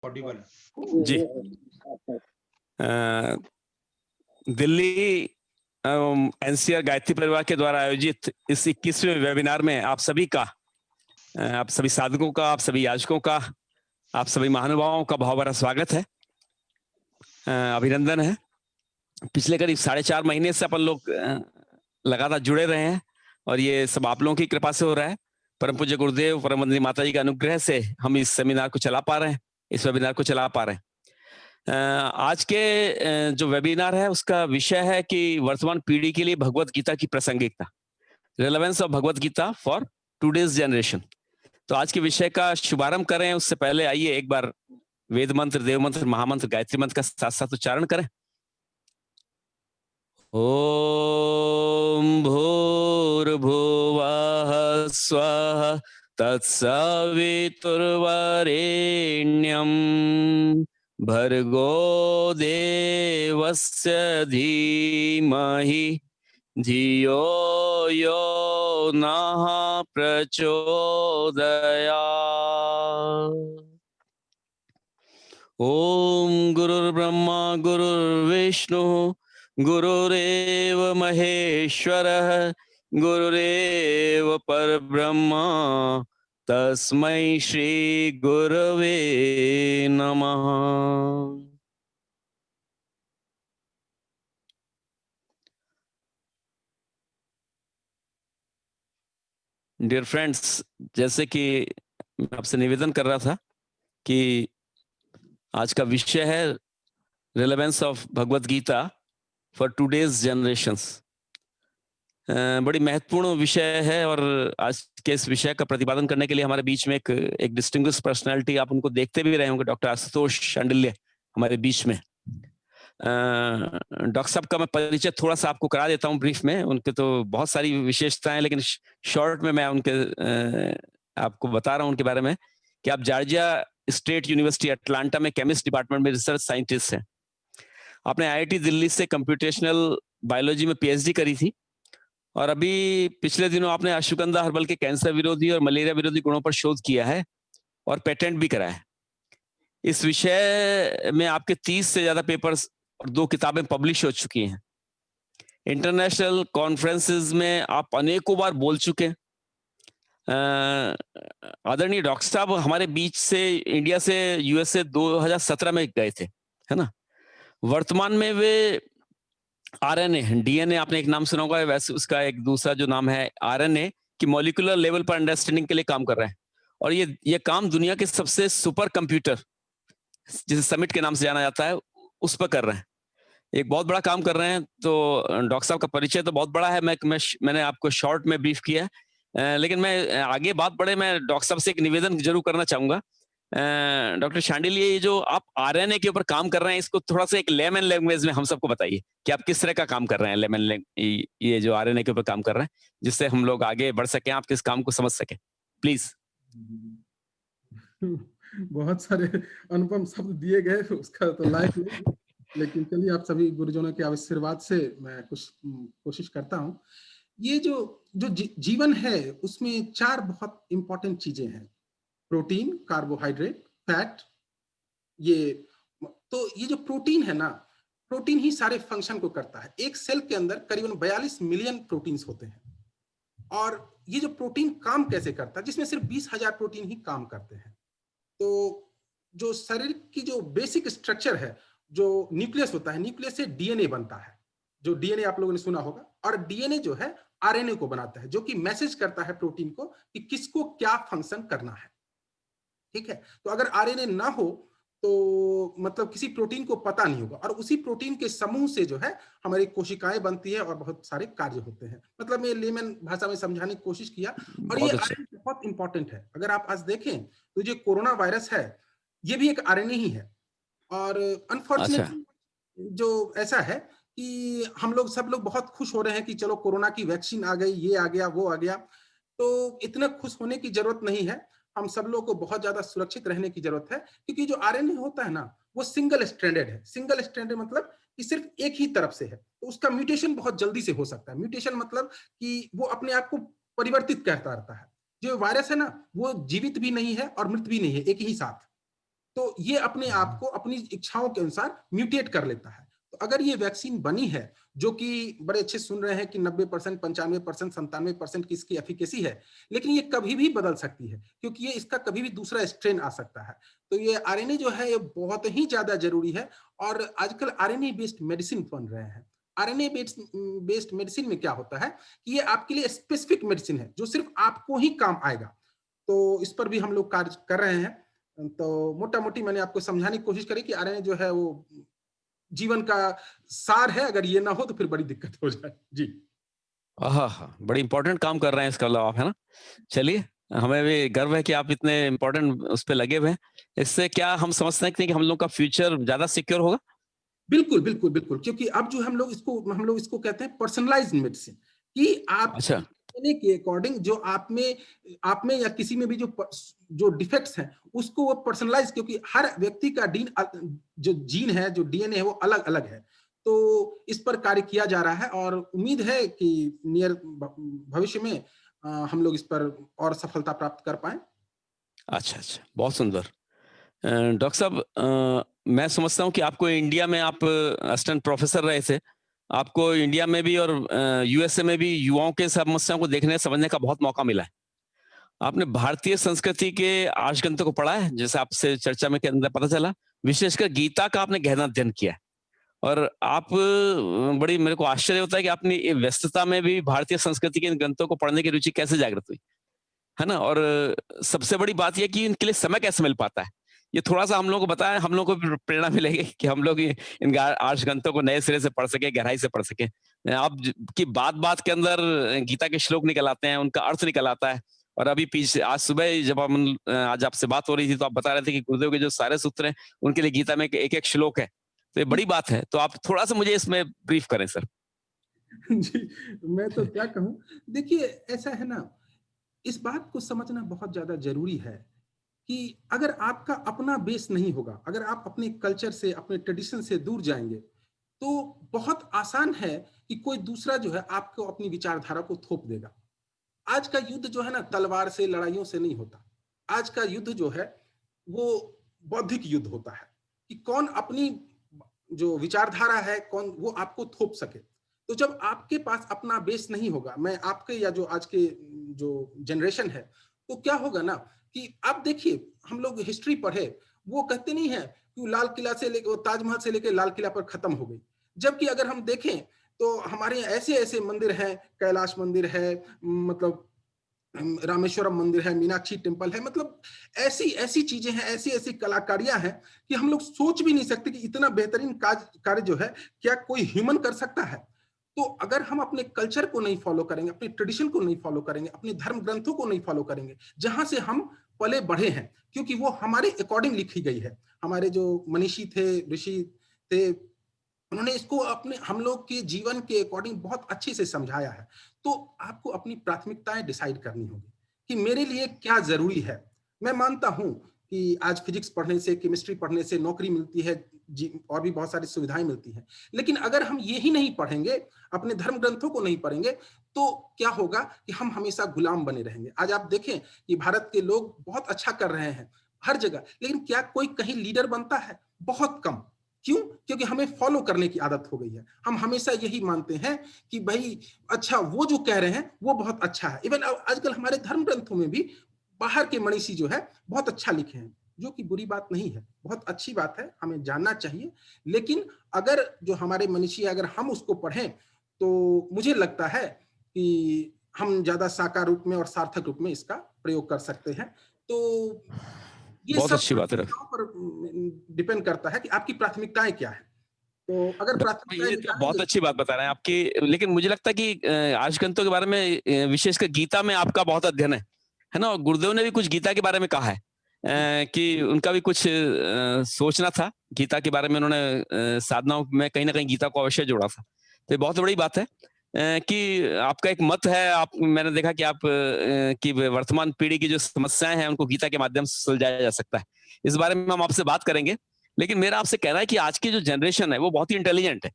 Audible जी। Delhi NCR Gayatri परिवार के द्वारा आयोजित इस 21वें वेबिनार में आप सभी का, आप सभी साधकों का, आप सभी याचकों का, आप सभी महानुभावों का बहुत बड़ा स्वागत है, अभिनंदन है। पिछले करीब 4.5 महीने से अपन लोग लगातार जुड़े रहे हैं और ये सब आप लोगों की कृपा से हो रहा है। परम पूज्य गुरुदेव, परम वंदनीय माता जी के अनुग्रह से हम इस सेमिनार को चला पा रहे हैं, इस वेबिनार को चला पा रहे हैं। आज के जो वेबिनार है उसका विषय है कि वर्तमान पीढ़ी के लिए भगवत गीता की प्रासंगिकता, relevance of Bhagavad Gita for today's generation. तो आज के विषय का शुभारंभ करें उससे पहले आइए एक बार वेद मंत्र, देव मंत्र, महामंत्र, गायत्री मंत्र का साथ साथ उच्चारण करें। ओम भूर्भुवः स्वः तत्सवितुर्वरेण्यं भर्गो देवस्य धीमहि धियो यो नः प्रचोदयात्। ओम गुरुर्ब्रह्मा गुरुर्विष्णु गुरुरेव महेश्वरः गुरुरेव परब्रह्म तस्मै श्री गुरवे नमः। डियर फ्रेंड्स, जैसे कि मैं आपसे निवेदन कर रहा था कि आज का विषय है relevance of Bhagavad Gita for today's generations. बड़ी महत्वपूर्ण विषय है और आज के इस विषय का प्रतिपादन करने के लिए हमारे बीच में एक डिस्टिंग्विश्ड पर्सनालिटी, आप उनको देखते भी रहे होंगे, डॉक्टर आशुतोष शांडिल्य हमारे बीच में। डॉक्टर साहब का मैं परिचय थोड़ा सा आपको करा देता हूं ब्रीफ में। उनके तो बहुत सारी विशेषताएं हैं, लेकिन शॉर्ट में मैं उनके आपको बता रहा हूं उनके बारे में कि आप जॉर्जिया स्टेट यूनिवर्सिटी अटलांटा में केमिस्ट डिपार्टमेंट में रिसर्च साइंटिस्ट हैं। आपने आईआईटी दिल्ली से कंप्यूटेशनल बायोलॉजी में पीएचडी करी थी और अभी पिछले दिनों आपने अश्वगंधा हर्बल के कैंसर विरोधी और मलेरिया विरोधी गुणों पर शोध किया है और पेटेंट भी करा है। इस विषय में आपके 30 से ज्यादा पेपर्स और 2 किताबें पब्लिश हो चुकी हैं। इंटरनेशनल कॉन्फ्रेंसेस में आप अनेकों बार बोल चुके हैं। आदरणीय डॉक्टर साहब हमारे बीच से इंडिया से यूएसए 2017 में गए थे, है ना। वर्तमान में वे आरएनए, डीएनए आपने एक नाम सुना होगा, वैसे उसका एक दूसरा जो नाम है आरएनए की मॉलिक्यूलर लेवल पर अंडरस्टैंडिंग के लिए काम कर रहे हैं। और ये काम दुनिया के सबसे सुपर कंप्यूटर जिसे समिट के नाम से जाना जाता है उस पर कर रहे हैं। एक बहुत बड़ा काम कर रहे हैं। तो डॉक्टर साहब का परिचय तो बहुत बड़ा है, मैंने आपको शॉर्ट में ब्रीफ किया है, लेकिन मैं आगे बात बढ़े, मैं डॉक्टर साहब से एक निवेदन जरूर करना चाहूंगा। डॉक्टर शांडिल्य, ये जो आप आरएनए के ऊपर काम कर रहे हैं इसको थोड़ा सा एक लेमन लैंग्वेज में हम सबको बताइए कि आप किस तरह का काम कर रहे हैं ये जो आरएनए के ऊपर काम कर रहे हैं, जिससे हम लोग आगे बढ़ सकें, आप किस काम को समझ सकें, प्लीज। बहुत सारे अनुपम शब्द दिए गए, उसका तो लाइफ नहीं, लेकिन चलिए आप सभी गुरुजनों के आशीर्वाद से मैं कुछ कोशिश करता हूँ। ये जो जीवन है उसमें 4 बहुत इंपॉर्टेंट चीजें हैं: प्रोटीन, कार्बोहाइड्रेट, फैट। ये जो प्रोटीन है ना, प्रोटीन ही सारे फंक्शन को करता है। एक सेल के अंदर करीबन 42 मिलियन प्रोटीन्स होते हैं और ये जो प्रोटीन काम कैसे करता है, जिसमें सिर्फ 20,000 प्रोटीन ही काम करते हैं। तो जो शरीर की जो बेसिक स्ट्रक्चर है, जो न्यूक्लियस होता है, न्यूक्लियस से डीएनए बनता है, जो डीएनए आप लोगों ने सुना होगा, और डीएनए जो है आरएनए को बनाता है, जो कि मैसेज करता है प्रोटीन को कि किसको क्या फंक्शन करना है। ठीक है, तो अगर आरएनए ना हो तो मतलब किसी प्रोटीन को पता नहीं होगा, और उसी प्रोटीन के समूह से जो है हमारी कोशिकाएं बनती है और बहुत सारे कार्य होते हैं। मतलब मैं लेमन भाषा में समझाने की कोशिश किया। और ये आरएनए बहुत इंपॉर्टेंट है। अगर आप आज देखें तो जो कोरोना वायरस है ये भी एक आरएनए ही है। और अनफॉर्चुनेटली जो ऐसा है कि सब लोग बहुत खुश हो रहे हैं कि चलो कोरोना की वैक्सीन आ गई, ये आ गया, वो आ गया। तो इतना खुश होने की जरूरत नहीं है। हम सब लोग को बहुत ज्यादा सुरक्षित रहने की जरूरत है, क्योंकि जो आरएनए होता है ना वो सिंगल स्ट्रैंडेड है। सिंगल स्ट्रैंडेड मतलब कि सिर्फ एक ही तरफ से है, तो उसका म्यूटेशन बहुत जल्दी से हो सकता है। म्यूटेशन मतलब कि वो अपने आप को परिवर्तित करता रहता है। जो वायरस है ना वो जीवित भी नहीं है और मृत भी नहीं है एक ही साथ। तो ये अपने आप को अपनी इच्छाओं के अनुसार म्यूटेट कर लेता है। तो अगर ये वैक्सीन बनी है, जो कि बड़े अच्छे सुन रहे हैं कि 90%, 95%, 97% की इसकी एफिकेसी है, लेकिन ये कभी भी बदल सकती है, क्योंकि ये इसका कभी भी दूसरा स्ट्रेन आ सकता है। तो ये आरएनए जो है, ये बहुत ही ज्यादा जरूरी है, और आजकल आरएनए बेस्ड मेडिसिन बन रहे हैं। आरएनए बेस्ड मेडिसिन में क्या होता है कि ये आपके लिए स्पेसिफिक मेडिसिन है, जो सिर्फ आपको ही काम आएगा। तो इस पर भी हम लोग कार्य कर रहे हैं। तो मोटा मोटी मैंने आपको समझाने की कोशिश करी कि आरएनए जो है वो जीवन का सार है, अगर ये ना हो तो फिर बड़ी दिक्कत हो जाए। जी। हाँ, बड़ी इंपॉर्टेंट काम कर रहे हैं इसके अलावा आप, है ना? चलिए, हमें भी गर्व है कि आप इतने इंपॉर्टेंट उस पे लगे हुए हैं। इससे क्या हम समझ सकते हैं कि हम लोग का फ्यूचर ज्यादा सिक्योर होगा? बिल्कुल, बिल्कुल, बिल्कुल, क्योंकि अब जो हम लोग इसको कहते हैं पर्सनलाइज्ड मेडिसिन, कि आप अच्छा, डीएनए के अकॉर्डिंग जो आप में या किसी में भी जो डिफेक्ट्स हैं, उसको वो पर्सनलाइज, क्योंकि हर व्यक्ति का जो जीन है, जो डीएनए है, वो अलग-अलग है। तो इस पर कार्य किया जा रहा है, और उम्मीद है कि नियर भविष्य में हम लोग इस पर और सफलता प्राप्त कर पाएँ। अच्छा, बहुत सुंदर। डॉक्टर साहब, मैं समझता हूँ कि आपको इंडिया में आप असिस्टेंट प्रोफेसर रहे थे। आपको इंडिया में भी और यूएसए में भी युवाओं के समस्याओं को देखने समझने का बहुत मौका मिला है। आपने भारतीय संस्कृति के आर्ष ग्रंथों को पढ़ा है, जैसे आपसे चर्चा में के अंदर पता चला। विशेषकर गीता का आपने गहन अध्ययन किया है, और आप बड़ी मेरे को आश्चर्य होता है कि आपने ये व्यस्तता में भी भारतीय संस्कृति के इन ग्रंथों को पढ़ने की रुचि कैसे जागृत हुई, है ना? और सबसे बड़ी बात ये कि इनके लिए समय कैसे मिल पाता है? ये थोड़ा-सा हम लोगों को बताएं, हम लोगों को भी प्रेरणा मिलेगी कि हम लोग इन आर्ष ग्रंथों को नए सिरे से पढ़ सके, गहराई से पढ़ सके। आप की बात-बात के अंदर गीता के श्लोक निकल आते हैं, उनका अर्थ निकल आता है। और अभी पीछे आज सुबह जब हम आज आपसे बात हो रही थी, तो आप बता रहे थे कि गुरुदेव के जो सारे सूत्र हैं, उनके लिए गीता में एक-एक श्लोक है। तो ये बड़ी बात है। तो आप थोड़ा-सा मुझे इसमें ब्रीफ करें सर। जी, मैं तो क्या कहूँ? देखिए, ऐसा है ना, इस बात को समझना बहुत ज़्यादा ज़रूरी है कि अगर आपका अपना बेस नहीं होगा, अगर आप अपने कल्चर से, अपने ट्रेडिशन से दूर जाएँगे, तो बहुत आसान है कि कोई दूसरा जो है आपको अपनी विचारधारा को थोप देगा। आज का युद्ध जो है ना, तलवार से, लड़ाइयों से नहीं होता। आज का युद्ध जो है, वो बौद्धिक युद्ध होता है, कि कौन अपनी जो विचारधारा है, कौन वो आपको थोप सके। तो जब आपके पास अपना बेस नहीं होगा, मैं आपके या जो आज के जो जनरेशन है, तो क्या होगा ना कि आप देखिए, हम लोग हिस्ट्री पढ़े, वो कहते नहीं है कि लाल किला से लेके, वो ताजमहल से लेके लाल किला पर खत्म हो गई। जबकि अगर हम देखें, तो हमारे यहाँ ऐसे-ऐसे मंदिर हैं, कैलाश मंदिर है, मतलब रामेश्वरम मंदिर है, मीनाक्षी टेम्पल है, मतलब ऐसी-ऐसी चीजें हैं, ऐसी-ऐसी कलाकारियां हैं कि हम लोग सोच भी नहीं सकते कि इतना बेहतरीन कार्य जो है, क्या कोई ह्यूमन कर सकता है। तो अगर हम अपने कल्चर को नहीं फॉलो करेंगे, अपने ट्रेडिशन को नहीं फॉलो करेंगे, अपने धर्म ग्रंथों को नहीं फॉलो करेंगे, जहां से हम पले बढ़े हैं, क्योंकि वो हमारे अकॉर्डिंग लिखी गई है। हमारे जो मनीषी थे, ऋषि थे, उन्होंने इसको अपने हम लोग के जीवन के अकॉर्डिंग बहुत अच्छे से समझाया है। तो आपको अपनी प्राथमिकताएं डिसाइड करनी होगी कि मेरे लिए क्या जरूरी है। मैं मानता हूं कि आज फिजिक्स पढ़ने से, केमिस्ट्री पढ़ने से नौकरी मिलती है, और भी बहुत सारी सुविधाएं मिलती हैं। लेकिन अगर हम ये ही नहीं पढ़ेंगे, अपने धर्म ग्रंथों को नहीं पढ़ेंगे, तो क्या होगा कि हम हमेशा गुलाम बने रहेंगे। आज आप देखें कि भारत के लोग बहुत अच्छा कर रहे हैं हर जगह, लेकिन क्या कोई कहीं लीडर बनता है? बहुत कम। क्यों? क्योंकि हमें फॉलो करने की आदत हो गई है। हम हमेशा यही मानते हैं कि भाई, अच्छा वो जो कह रहे हैं वो बहुत अच्छा है। इवन आजकल हमारे धर्म ग्रंथों में भी बाहर के मनीषी जो है बहुत अच्छा लिखे हैं, जो कि बुरी बात नहीं है, बहुत अच्छी बात है, हमें जानना चाहिए। लेकिन अगर जो हमारे मनीषी है, अगर हम उसको पढ़ें, तो मुझे लगता है कि हम ज्यादा साकार रूप में और सार्थक रूप में इसका प्रयोग कर सकते हैं। तो ये बहुत सब अच्छी बात है डॉक्टर। प्राथमिकताओं पर डिपेंड करता है कि आपकी प्राथमिकताएं क्या है। तो अगर प्राथमिकताएं ये तो बहुत निकालेंगे। अच्छी बात बता रहे हैं आपकी, लेकिन मुझे लगता है कि आर्ष ग्रंथों के बारे में विशेषकर गीता में आपका बहुत अध्ययन है ना? और गुरुदेव ने भी कुछ गीता के बारे में कहा है, कि उनका भी कुछ सोचना था गीता के बारे में। उन्होंने साधनाओं में कहीं ना कहीं गीता को अवश्य जोड़ा था। तो ये बहुत बड़ी बात है कि आपका एक मत है। आप मैंने देखा कि आप की वर्तमान पीढ़ी की जो समस्याएं हैं उनको गीता के माध्यम से सुलझाया जा सकता है। इस बारे में हम आपसे बात करेंगे। लेकिन मेरा आपसे कहना है कि आज की जो जनरेशन है वो बहुत ही इंटेलिजेंट है।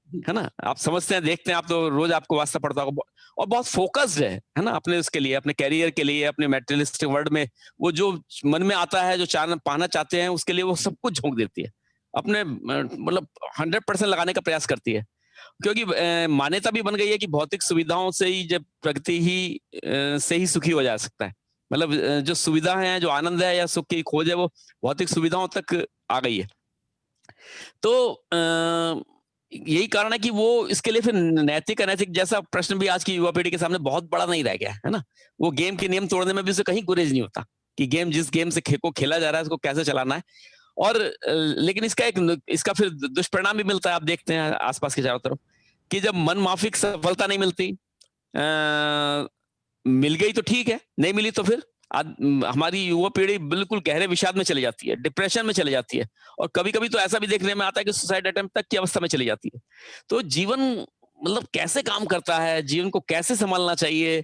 है ना? आप समझते हैं, देखते हैं, आप तो रोज आपको वास्ता पड़ता होगा, और बहुत फोकस्ड है ना, अपने उसके लिए, अपने कैरियर के लिए, अपने मेटेरियलिस्टिक वर्ल्ड में वो जो मन में आता है, जो पाना चाहते हैं, उसके लिए वो सब कुछ झोंक देती है, अपने मतलब 100% लगाने का प्रयास करती है, क्योंकि मान्यता भी बन गई है कि भौतिक सुविधाओं से ही, जब प्रगति ही से ही सुखी हो जा सकता है। मतलब जो सुविधा है, जो आनंद है या सुख की खोज है, वो भौतिक सुविधाओं तक आ गई है। तो यही कारण है कि वो इसके लिए फिर नैतिक अनैतिक जैसा प्रश्न भी आज की युवा पीढ़ी के सामने बहुत बड़ा नहीं रह गया है ना। वो गेम के नियम तोड़ने में भी उसे कहीं गुरेज नहीं होता कि जिस गेम से को खेला जा रहा है उसको कैसे चलाना है। और लेकिन इसका फिर दुष्परिणाम भी मिलता है। आप देखते हैं आसपास के चारों तरफ कि जब मन माफिक सफलता नहीं मिलती, मिल गई तो ठीक है, नहीं मिली तो फिर हमारी युवा पीढ़ी बिल्कुल गहरे विषाद में चली जाती है, डिप्रेशन में चली जाती है, और कभी कभी तो ऐसा भी देखने में आता है कि सुसाइड अटेम्प्ट तक की अवस्था में चली जाती है। तो जीवन मतलब कैसे काम करता है, जीवन को कैसे संभालना चाहिए,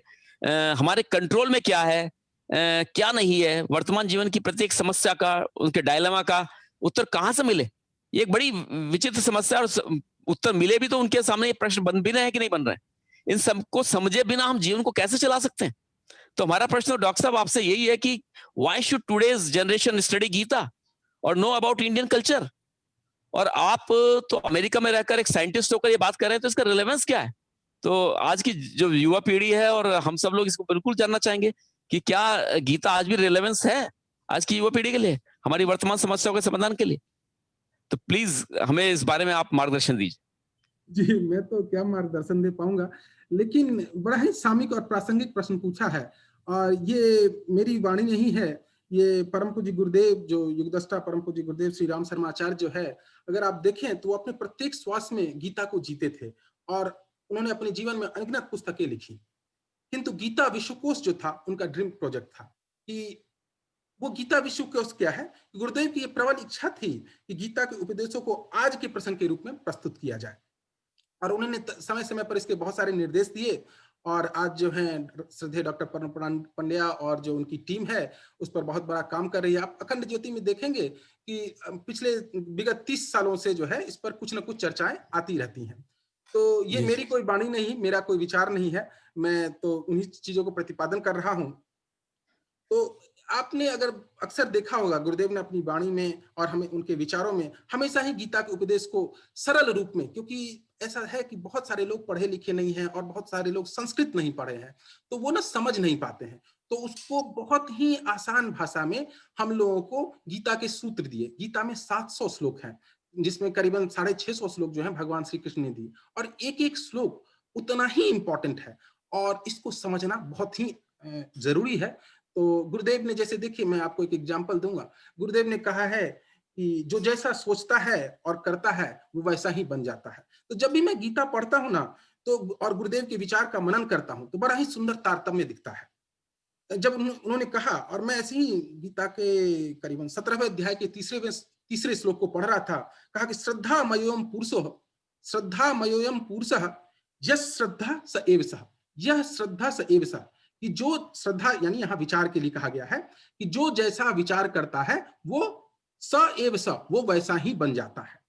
हमारे कंट्रोल में क्या है, क्या नहीं है, वर्तमान जीवन की प्रत्येक समस्या का, उनके डायलेमा का उत्तर कहां से मिले, ये एक बड़ी विचित्र समस्या। और उत्तर मिले भी तो उनके सामने ये प्रश्न बन भी रहे हैं कि नहीं बन रहे हैं। इन सबको समझे बिना हम जीवन को कैसे चला सकते हैं? तो हमारा प्रश्न डॉक्टर साहब आपसे यही है कि why should today's generation study Gita और नो अबाउट इंडियन कल्चर? और आप तो अमेरिका में रहकर एक साइंटिस्ट होकर ये बात कर रहे हैं, तो इसका रिलेवेंस क्या है? तो आज की जो युवा पीढ़ी है और हम सब लोग इसको बिल्कुल जानना चाहेंगे कि क्या गीता आज भी रिलेवेंस है आज की युवा पीढ़ी के लिए, हमारी वर्तमान समस्याओं के समाधान के लिए? तो प्लीज हमें इस बारे में आप मार्गदर्शन दीजिए। जी, मैं तो क्या मार्गदर्शन दे पाऊंगा, लेकिन बड़ा ही सामयिक और प्रासंगिक प्रश्न पूछा है। और ये मेरी वाणी नहीं है, ये परम पूज्य गुरुदेव, जो युगदृष्टा परम पूज्य गुरुदेव श्री राम शर्मा आचार्य जो है, अगर आप देखें तो वो अपने प्रत्येक श्वास में गीता को जीते थे, और उन्होंने अपने जीवन में अनगिनत पुस्तकें लिखी। किंतु गीता विश्वकोश जो था उनका ड्रीम प्रोजेक्ट था। कि वो गीता विश्वकोश क्या है, गुरुदेव की ये प्रबल इच्छा थी कि गीता के उपदेशों को आज के प्रसंग के रूप में प्रस्तुत किया जाए। और उन्होंने समय समय पर इसके बहुत सारे निर्देश दिए, और आज जो है श्रद्धेय डॉक्टर परम पंड्या और जो उनकी टीम है उस पर बहुत बड़ा काम कर रही है। आप अखंड ज्योति में देखेंगे कि पिछले विगत 30 सालों से जो है इस पर कुछ न कुछ चर्चाएं आती रहती हैं। तो ये मेरी कोई वाणी नहीं, मेरा कोई विचार नहीं है, मैं तो उन्हीं चीजों को प्रतिपादन कर रहा हूं। तो आपने अगर अक्सर देखा होगा, गुरुदेव ने अपनी वाणी में और हमें उनके विचारों में हमेशा ही गीता के उपदेश को सरल रूप में, क्योंकि ऐसा है कि बहुत सारे लोग पढ़े लिखे नहीं हैं और बहुत सारे लोग संस्कृत नहीं पढ़े हैं, तो वो ना समझ नहीं पाते हैं। तो उसको बहुत ही आसान भाषा में हम लोगों को गीता के सूत्र दिए। गीता में 700 श्लोक हैं, जिसमें करीबन 650 श्लोक जो है भगवान श्री कृष्ण ने दिए, और एक एक श्लोक उतना ही इंपॉर्टेंट है, और इसको समझना बहुत ही जरूरी है। तो गुरुदेव ने, जैसे देखिए मैं आपको एक एग्जांपल दूंगा, गुरुदेव ने कहा है कि जो जैसा सोचता है और करता है वो वैसा ही बन जाता है। तो जब भी मैं गीता पढ़ता हूं ना, तो और गुरुदेव के विचार का मनन करता हूं, तो बड़ा ही सुंदर तारतम्य दिखता है। जब उन्होंने कहा, और मैं ऐसे ही गीता के करीबन 17वें अध्याय के तीसरे श्लोक को पढ़ रहा था, कहा कि श्रद्धा मयोयम पुरुषः यस श्रद्धा स एव सः, यह श्रद्धा स एव सः, कि जो श्रद्धा, यानी यहाँ विचार के लिए कहा गया है कि जो जैसा विचार करता है वो स एव स, वो वैसा ही बन जाता है।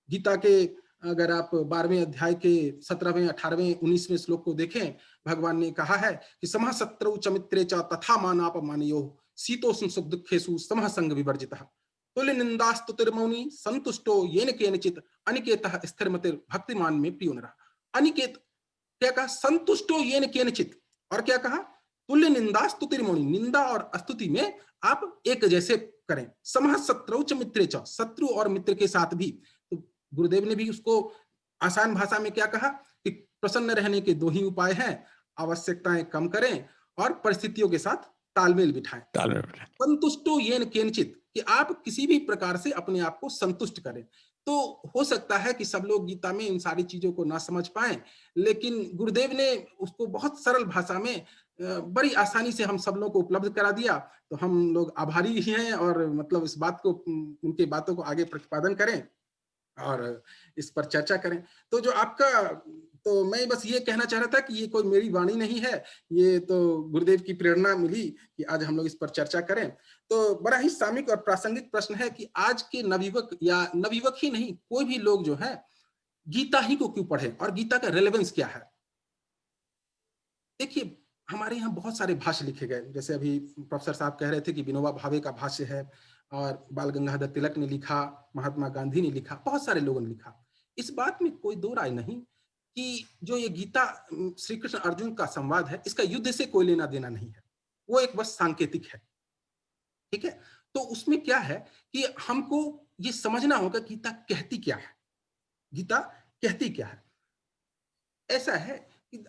गीता के अगर आप 12वें अध्याय के 17वें, 18वें, 19वें श्लोक को देखें, भगवान ने कहा है कि समः शत्रौ च मित्रे च तथा मानापमानयोः शीतोष्ण सुख दुःखेषु समः संग विवर्जितः तुल्य निंदास्तुतिर्मौनी संतुष्टो येन केनचित् अनिकेतः स्थिरमतिर् भक्तिमान में प्रियो नरः। अनिकेत क्या कहा? संतुष्टो येन केनचित्, और क्या कहा? तुल्य निंदा स्तुतिर्मौनी, निंदा और स्तुति में आप एक जैसे करें। समः शत्रौ च मित्रे च, शत्रु और मित्र के साथ भी। तो गुरुदेव ने भी उसको आसान भाषा में क्या कहा कि प्रसन्न रहने के दो ही उपाय हैं, आवश्यकताएं कम करें और परिस्थितियों के साथ तालमेल बिठाएं। संतुष्टो येन केनचित्, कि आप किसी भी प्रकार से अपने आप को संतुष्ट करें। तो हो सकता है कि सब लोग गीता में इन सारी चीजों को ना समझ पाएं, लेकिन गुरुदेव ने उसको बहुत सरल भाषा में बड़ी आसानी से हम सब लोगों को उपलब्ध करा दिया। तो हम लोग आभारी ही हैं, और मतलब इस बात को, उनके बातों को आगे प्रतिपादन करें और इस पर चर्चा करें। तो जो आपका, तो मैं बस ये कहना चाह रहा था कि ये कोई मेरी वाणी नहीं है, ये तो गुरुदेव की प्रेरणा मिली कि आज हम लोग इस पर चर्चा करें। तो बड़ा ही सामयिक और प्रासंगिक प्रश्न है कि आज के नवयुवक, या नवयुवक ही नहीं, कोई भी लोग जो है गीता ही को क्यों पढ़ें और गीता का रेलेवेंस क्या है? देखिए, हमारे यहाँ बहुत सारे भाष्य लिखे गए, जैसे अभी प्रोफेसर साहब कह रहे थे कि विनोबा भावे का भाष्य है और बाल गंगाधर तिलक ने लिखा, महात्मा गांधी ने लिखा, बहुत सारे लोगों ने लिखा। इस बात में कोई दो राय नहीं कि जो ये गीता श्री कृष्ण अर्जुन का संवाद है, इसका युद्ध से कोई लेना देना नहीं है, वो एक बस सांकेतिक है, ठीक है? तो उसमें क्या है कि हमको ये समझना होगा गीता कहती क्या है, गीता कहती क्या है। ऐसा है कि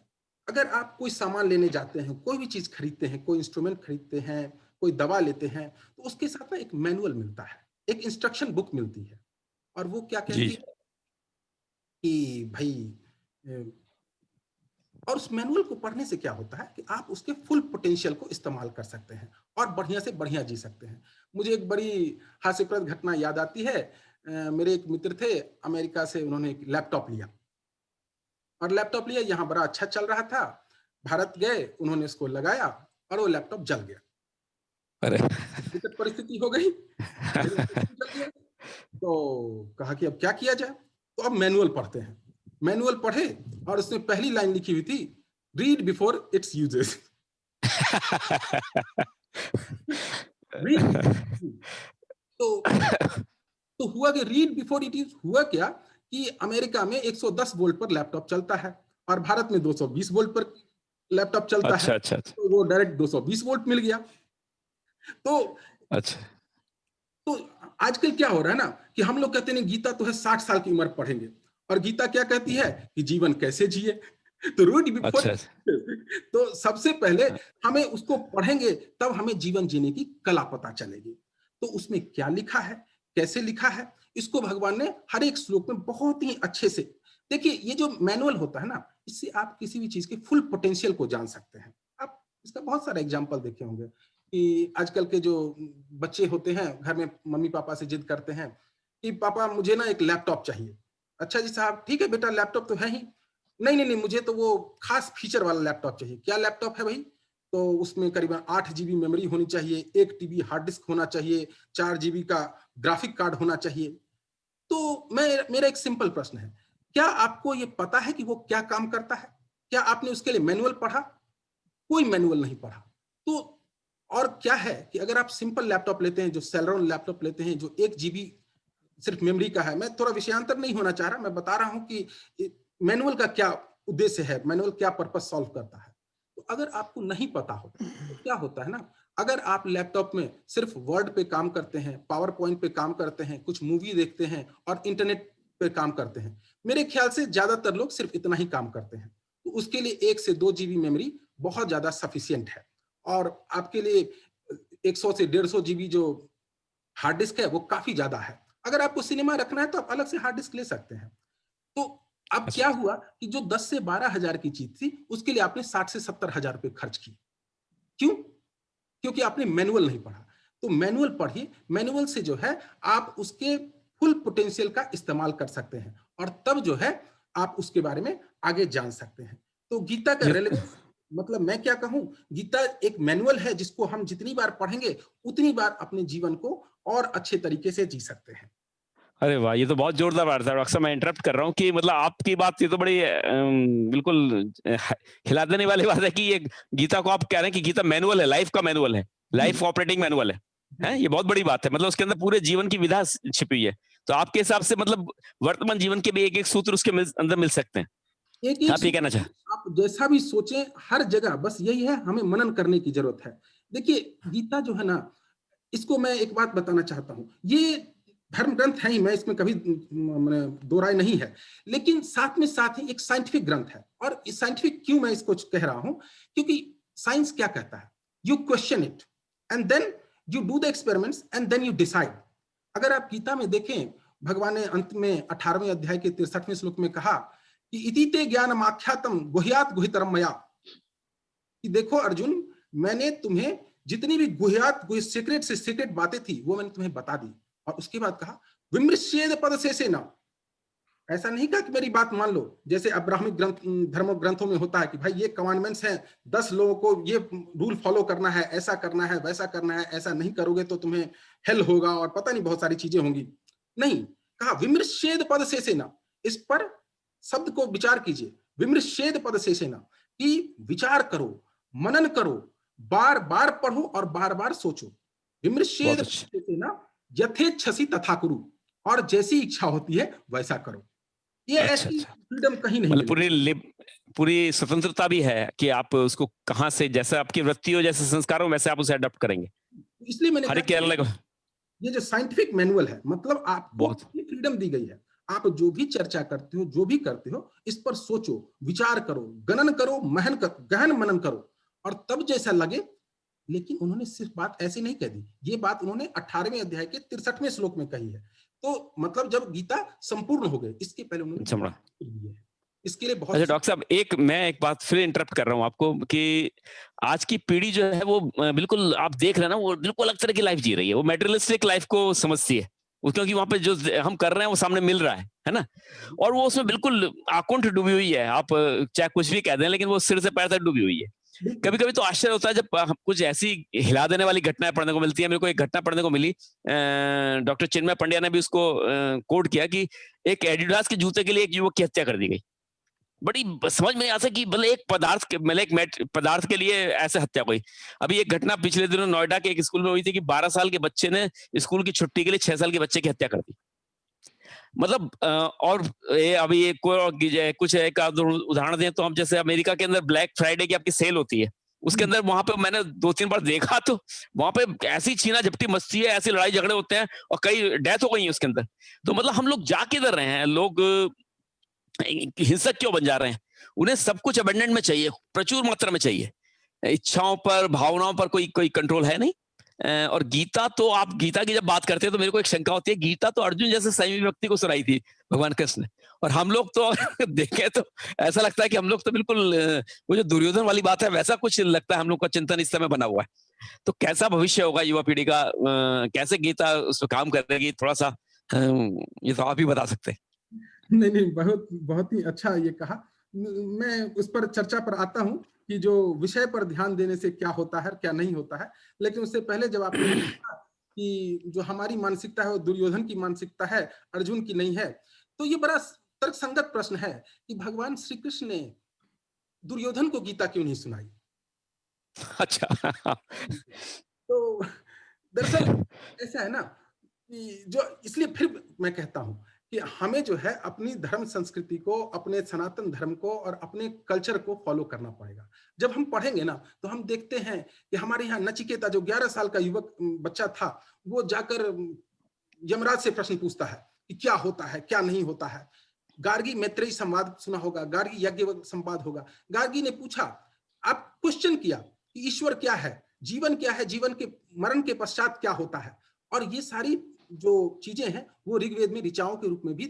अगर आप कोई सामान लेने जाते हैं, कोई भी चीज खरीदते हैं, कोई इंस्ट्रूमेंट खरीदते हैं, कोई दवा लेते हैं, तो उसके साथ ना एक मैनुअल मिलता है, एक इंस्ट्रक्शन बुक मिलती है, और वो क्या जी। कहती है कि भाई और उस मैनुअल को पढ़ने से क्या होता है कि आप उसके फुल पोटेंशियल को इस्तेमाल कर सकते हैं और बढ़िया से बढ़िया जी सकते हैं। मुझे एक बड़ी हास्यप्रद घटना याद आती है। मेरे एक मित्र थे, अमेरिका से उन्होंने एक लैपटॉप लिया, और लैपटॉप लिया, यहाँ बड़ा अच्छा चल रहा था। भारत गए, उन्होंने उसको लगाया और वो लैपटॉप जल गया। अरे विकट परिस्थिति हो गई, जल गया। तो कहा कि अब क्या किया जाए, तो अब मैनुअल पढ़ते हैं। मैनुअल पढ़े और उसमें पहली लाइन लिखी हुई थी, read before it's uses. Read तो तो हुआ कि रीड बिफोर इट इज, हुआ क्या कि अमेरिका में 110 वोल्ट पर लैपटॉप चलता है और भारत में 220 वोल्ट पर लैपटॉप चलता है, अच्छा अच्छा अच्छा तो वो डायरेक्ट 220 वोल्ट मिल गया। तो अच्छा। तो आजकल क्या हो रहा है ना कि हम लोग कहते हैं गीता तो है 60 साल की उम्र पढ़ेंगे, और गीता क्या कहती है कि जीवन कैसे जिए। तो रीड बिफोर, अच्छा अच्छा। तो सबसे पहले हमें उसको पढ़ेंगे, तब हमें जीवन जीने की कला पता चलेगी। तो उसमें क्या लिखा है, कैसे लिखा है, इसको भगवान ने हर एक श्लोक में बहुत ही अच्छे से, देखिए ये जो मैनुअल होता है ना, इससे आप किसी भी चीज के फुल पोटेंशियल को जान सकते हैं। आप इसका बहुत सारा एग्जाम्पल देखे होंगे कि आजकल के जो बच्चे होते हैं घर में मम्मी पापा से जिद करते हैं कि पापा मुझे ना एक लैपटॉप चाहिए। अच्छा जी साहब, ठीक है बेटा, लैपटॉप तो है ही। नहीं नहीं नहीं, मुझे तो वो खास फीचर वाला लैपटॉप चाहिए। क्या लैपटॉप है भाई? तो उसमें करीबन 8 GB मेमोरी होनी चाहिए, 1 TB हार्ड डिस्क होना चाहिए, 4 GB का ग्राफिक कार्ड होना चाहिए। तो मेरा एक सिंपल प्रश्न है, क्या आपको ये पता है कि वो क्या काम करता है? क्या आपने उसके लिए मैनुअल पढ़ा? कोई मैनुअल नहीं पढ़ा। तो और क्या है कि अगर आप सिंपल लैपटॉप लेते हैं, जो सेलेरॉन लैपटॉप लेते हैं, जो 1 GB सिर्फ मेमोरी का है, मैं थोड़ा विषयांतर नहीं होना चाह रहा, मैं बता रहा हूं कि मैनुअल का क्या उद्देश्य है, मैनुअल क्या पर्पस सॉल्व करता है। तो अगर आपको नहीं पता हो तो क्या होता है ना, अगर आप लैपटॉप में सिर्फ वर्ड पे काम करते हैं, पावर पॉइंट पे काम करते हैं, कुछ मूवी देखते हैं और इंटरनेट पे काम करते हैं, मेरे ख्याल से ज्यादातर लोग सिर्फ इतना ही काम करते हैं, तो उसके लिए 1 से 2 GB मेमोरी बहुत ज्यादा सफिशियंट है। और आपके लिए 100 से 150 GB जो हार्ड डिस्क है वो काफी ज्यादा है। अगर आपको सिनेमा रखना है तो आप अलग से हार्ड डिस्क ले सकते हैं। तो अब क्या अच्छा। हुआ कि जो 10 से 12 हजार की चीज थी, उसके लिए आपने 60 से 70 हजार रुपए खर्च किए। क्यों? क्योंकि आपने मैनुअल नहीं पढ़ा। तो मैनुअल पढ़िए, मैनुअल से जो है आप उसके फुल पोटेंशियल का इस्तेमाल कर सकते हैं, और तब जो है आप उसके बारे में आगे जान सकते हैं। तो गीता का ये रेलेवेंस, मतलब मैं क्या कहूं, गीता एक मैनुअल है जिसको हम जितनी बार पढ़ेंगे उतनी बार अपने जीवन को और अच्छे तरीके से जी सकते हैं। अरे वाह! ये तो बहुत जोरदार बात है। अक्सर मैं इंटरप्ट कर रहा हूँ कि मतलब आपकी बात ये तो बड़ी बिल्कुल हिला देने वाली बात है कि ये गीता को आप कह रहे हैं कि गीता मैनुअल है, लाइफ का मैनुअल है, जी लाइफ ऑपरेटिंग मैनुअल है। जी। हैं? ये बहुत बड़ी बात है। मतलब उसके अंदर पूरे जीवन की विधा छिपी है। तो आपके हिसाब से मतलब वर्तमान जीवन के भी एक-एक सूत्र उसके अंदर मिल सकते हैं। एक एक आप ये कहना सूत्र चाह आप जैसा भी सोचें, हर जगह बस यही है, हमें मनन करने की जरूरत है। देखिए गीता जो है ना, इसको मैं एक बात बताना चाहता हूँ, ये धर्म ग्रंथ है ही, मैं इसमें कभी मैंने दो राय नहीं है, लेकिन साथ ही एक साइंटिफिक ग्रंथ है। और साइंटिफिक क्यों मैं इसको कह रहा हूं, क्योंकि साइंस क्या कहता है, you question it and then you do the experiments and then you decide. अगर आप गीता में देखें, भगवान ने अंत में 18वें अध्याय के 63वें श्लोक में कहा कि इति ते ज्ञानम आख्यातम गुह्यात गुहितरम मया, कि देखो अर्जुन, मैंने तुम्हें जितनी भी गुह्यात सीक्रेट से सीक्रेट बातें थी वो मैंने तुम्हें बता दी। और उसके बाद कहा विमृश्येद पद से ना, ऐसा नहीं कहा कि मेरी बात मान लो, जैसे अब्राहमिक ग्रंथ धर्म ग्रंथों में होता है कि भाई ये कमांडमेंट्स हैं, 10 लोगों को ये रूल फॉलो करना है, ऐसा करना है, वैसा करना है, ऐसा नहीं करोगे तो तुम्हें हेल होगा और पता नहीं बहुत सारी चीजें होंगी। नहीं, कहा विमृश्येद पद से ना, इस पर शब्द को विचार कीजिए, विमृश्येद पदशेषेण, कि विचार करो, मनन करो, बार बार पढ़ो और बार बार सोचो। विमृश्येद बहुत अच्छे। पदशेषेण यथेच्छसि तथा कुरु, और जैसी इच्छा होती है वैसा करो। ये अच्छा, ऐसी अच्छा। फ्रीडम कहीं नहीं मतलब मिलती। पूरी स्वतंत्रता भी है कि आप उसको कहाँ से, जैसा आपकी वृत्ति हो, जैसे संस्कार हो, वैसे आप उसे अडॉप्ट करेंगे। इसलिए मैंने हर कहा एक के अलग। ये जो साइंटिफिक मैनुअल है, मतलब आपको बहुत। ये फ्रीडम दी गई है। आप जो भी चर्चा करते हो, जो भी करते हो, इस पर सोचो, विचार करो, गणन करो, गहन मनन करो, और तब जैसा लगे। लेकिन उन्होंने सिर्फ बात ऐसे नहीं कह दी, ये बात उन्होंने 18वें अध्याय के 63वें श्लोक में कही है। तो मतलब जब गीता संपूर्ण हो गई, इसके पहले उन्होंने समझा। बहुत कुछ दिया है। इसके लिए अच्छा बहुत डॉक्टर साहब, मैं एक बात फिर इंटरप्ट कर रहा हूँ आपको कि आज की पीढ़ी जो है वो बिल्कुल आप देख रहे हैं ना, वो बिल्कुल अलग तरह की लाइफ जी रही है। वो मेटेरियलिस्टिक लाइफ को समझती है। क्योंकि वहाँ पे जो हम कर रहे हैं वो सामने मिल रहा है ना? और वो उसमें बिल्कुल आकुंठ डूबी हुई है। आप चाहे कुछ भी कह दें, लेकिन वो सिर से पैर तक डूबी हुई है। बिल्कुल। कभी-कभी तो आश्चर्य होता है जब कुछ ऐसी हिला देने वाली घटनाएँ पढ़ने को मिलती है। मेरे को एक घटना पढ़ने को मिली, डॉक्टर चिन्मय पंड्या ने भी उसको कोट किया कि एक एडिडास के जूते के लिए एक युवक की हत्या कर दी गई। बड़ी समझ में नहीं आता कि भले एक पदार्थ के लिए ऐसे हत्या कोई। अभी एक घटना पिछले दिनों नोएडा के एक स्कूल में हुई थी कि 12 साल के बच्चे ने स्कूल की छुट्टी के लिए 6 साल के बच्चे की हत्या कर दी। मतलब और ये अभी कुछ एक उदाहरण दें तो हम जैसे अमेरिका के अंदर ब्लैक फ्राइडे की आपकी सेल होती है। उसके अंदर वहां पे मैंने 2-3 बार देखा, तो वहां पे ऐसी छीना झपटी मस्ती है, ऐसे लड़ाई झगड़े होते हैं और कई डेथ हो गई है उसके अंदर। तो मतलब हम लोग जा किधर रहे हैं? लोग हिंसक क्यों बन जा रहे हैं? उन्हें सब कुछ अबंडेंट में चाहिए, प्रचुर मात्रा में चाहिए। इच्छाओं पर, भावनाओं पर कोई कोई कंट्रोल है नहीं। और गीता तो, आप गीता की जब बात करते हैं तो मेरे को एक शंका होती है, गीता तो अर्जुन जैसे संयमी व्यक्ति को सुनाई थी भगवान कृष्ण ने, और हम लोग तो देखें तो ऐसा लगता है कि हम लोग तो बिल्कुल वो जो दुर्योधन वाली बात है वैसा कुछ लगता है हम लोग का चिंतन इस समय बना हुआ है। तो कैसा भविष्य होगा युवा पीढ़ी का? कैसे गीता उस पर काम करेगी? थोड़ा सा ये तो आप ही बता सकते हैं। नहीं, नहीं, बहुत बहुत ही अच्छा ये कहा। मैं उस पर चर्चा पर आता हूँ कि जो विषय पर ध्यान देने से क्या होता है, क्या नहीं होता है। लेकिन उससे पहले जब आपने कहा कि जो हमारी मानसिकता है वो दुर्योधन की मानसिकता है, अर्जुन की नहीं है, तो ये बड़ा तर्कसंगत प्रश्न है कि भगवान श्री कृष्ण ने दुर्योधन को गीता क्यों नहीं सुनाई? अच्छा। तो दरअसल ऐसा है ना कि जो, इसलिए फिर मैं कहता हूं कि हमें जो है अपनी धर्म संस्कृति को, अपने सनातन धर्म को और अपने कल्चर को फॉलो करना पड़ेगा। जब हम पढ़ेंगे ना तो हम देखते हैं कि हमारे यहाँ नचिकेता जो 11 साल का युवक बच्चा था, वो जाकर यमराज से प्रश्न पूछता है कि क्या होता है, क्या नहीं होता है। गार्गी मैत्रेयी संवाद सुना होगा, गार्गी यज्ञ संवाद होगा। गार्गी ने पूछा, आप क्वेश्चन किया कि ईश्वर क्या है, जीवन क्या है, जीवन के मरण के पश्चात क्या होता है। और ये सारी जो चीजें हैं वो ऋग्वेद में ऋचाओं के रूप में भी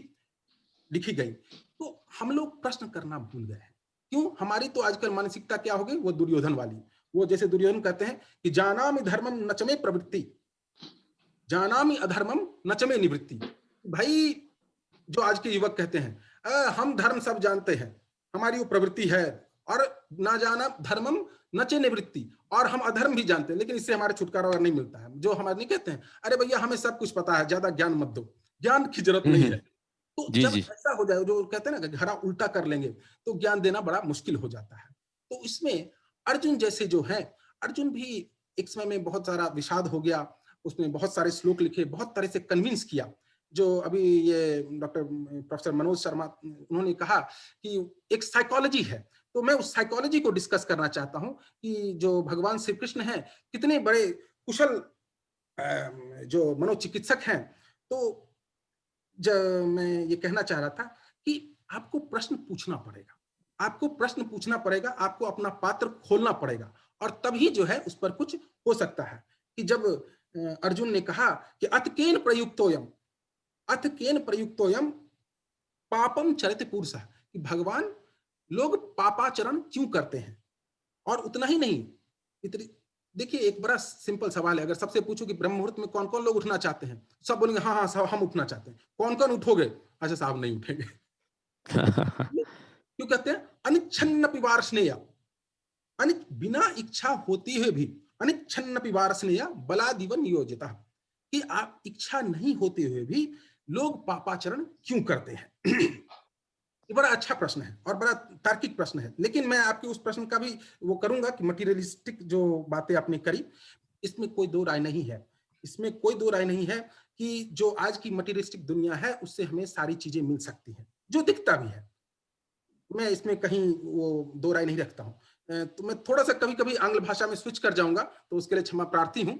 लिखी गई। तो हम लोग प्रश्न करना भूल गए हैं। क्यों? हमारी तो आजकल मानसिकता क्या हो गई, वो दुर्योधन वाली। वो जैसे दुर्योधन कहते हैं कि जानामि धर्मम नचमे प्रवृत्ति, जानामि अधर्मम नचमे निवृत्ति। भाई जो आज के युवक कहते हैं, हम धर्म सब जानते हैं, हमारी वो प्रवृत्ति है, और ना जाना धर्मम नचे निवृत्ति, और हम अधर्म भी जानते हैं, लेकिन इससे हमारे छुटकारा और नहीं मिलता है। जो हमारे नहीं कहते हैं, अरे भैया हमें सब कुछ पता है, ज्यादा ज्ञान मत दो, ज्ञान की जरूरत नहीं है। तो जी, जब जी। ऐसा हो जाए, जो कहते हैं ना कि घड़ा उल्टा कर लेंगे, तो ज्ञान देना बड़ा मुश्किल हो जाता है। तो इसमें अर्जुन जैसे जो है, अर्जुन भी एक समय में बहुत सारा विषाद हो गया, उसने बहुत सारे श्लोक लिखे, बहुत तरह से कन्विंस किया। जो अभी ये डॉक्टर प्रोफेसर मनोज शर्मा उन्होंने कहा कि एक साइकोलॉजी है, तो मैं उस साइकोलॉजी को डिस्कस करना चाहता हूं कि जो भगवान श्री कृष्ण हैं, कितने बड़े कुशल जो मनोचिकित्सक हैं। तो मैं ये कहना चाह रहा था कि आपको प्रश्न पूछना पड़ेगा, आपको प्रश्न पूछना पड़ेगा, आपको अपना पात्र खोलना पड़ेगा, और तभी जो है उस पर कुछ हो सकता है। कि जब अर्जुन ने कहा कि अथ केन प्रयुक्तोयम पापम चरित पुरुषः, कि भगवान लोग पापाचरण क्यों करते हैं। और उतना ही नहीं, इतनी देखिए, एक बड़ा सिंपल सवाल है, अगर सबसे पूछो कि ब्रह्म मुहूर्त में कौन कौन लोग उठना चाहते हैं, सब बोलेंगे हाँ हाँ सब हम उठना चाहते हैं। कौन कौन उठोगे? अच्छा साहब नहीं उठेंगे। क्यों कहते हैं अनिच्छन्न पिवार्ष्णेय, बिना इच्छा होती हुए भी अनिच्छन्न पिवार्ष्णेय बलादिव नियोजिता, कि आप इच्छा नहीं होते हुए भी लोग पापाचरण क्यों करते हैं। ये बड़ा अच्छा प्रश्न है और बड़ा तार्किक प्रश्न है, लेकिन मैं आपके उस प्रश्न का भी वो करूंगा कि मटीरियलिस्टिक जो बातें आपने करी, इसमें कोई दो राय नहीं है। इसमें कोई दो राय नहीं है कि जो आज की मटीरियलिस्टिक दुनिया है उससे हमें सारी चीजें मिल सकती हैं, जो दिखता भी है। मैं इसमें कहीं वो दो राय नहीं रखता हूं। तो मैं थोड़ा सा कभी कभी आंग्ल भाषा में स्विच कर जाऊंगा, तो उसके लिए क्षमा प्रार्थी हूं,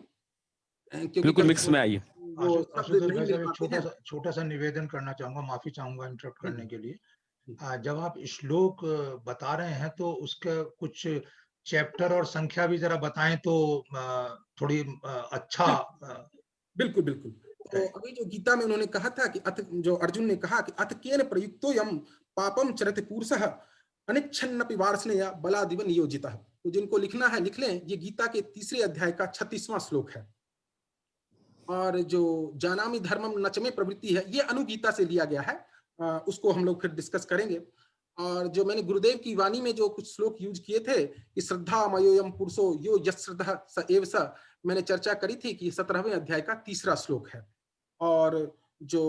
क्योंकि बिल्कुल कभी मिक्स में आइए। वो शब्द आशुतोष नहीं भाई मिल साहब, एक पाते हैं। छोटा सा निवेदन करना चाहूंगा, माफी चाहूंगा इंटरप्ट जी, करने के लिए। जी। जब आप श्लोक बता रहे हैं तो उसका कुछ चैप्टर और संख्या भी जरा बताएं तो थोड़ी अच्छा बिल्कुल, बिल्कुल। तो है। अभी जो गीता में उन्होंने कहा था कि अथ जो अर्जुन ने कहा कि अथ केन प्रयुक्तो यम पापम चरति पुरुषः अनिच्छन्नपि वार्ष्णेय बलादिव नियोजितः। तो जिनको लिखना है लिख लें, ये गीता के तीसरे अध्याय का 36वां श्लोक है। और जो जानामि धर्मम नचमे प्रवृत्ति है, ये अनुगीता से लिया गया है। उसको हम लोग फिर डिस्कस करेंगे। और जो मैंने गुरुदेव की वाणी में जो कुछ श्लोक यूज किए थे कि श्रद्धा मयोयम पुरुषो यो यश्रद्धः स एव स, मैंने चर्चा करी थी कि 17वें अध्याय का तीसरा श्लोक है। और जो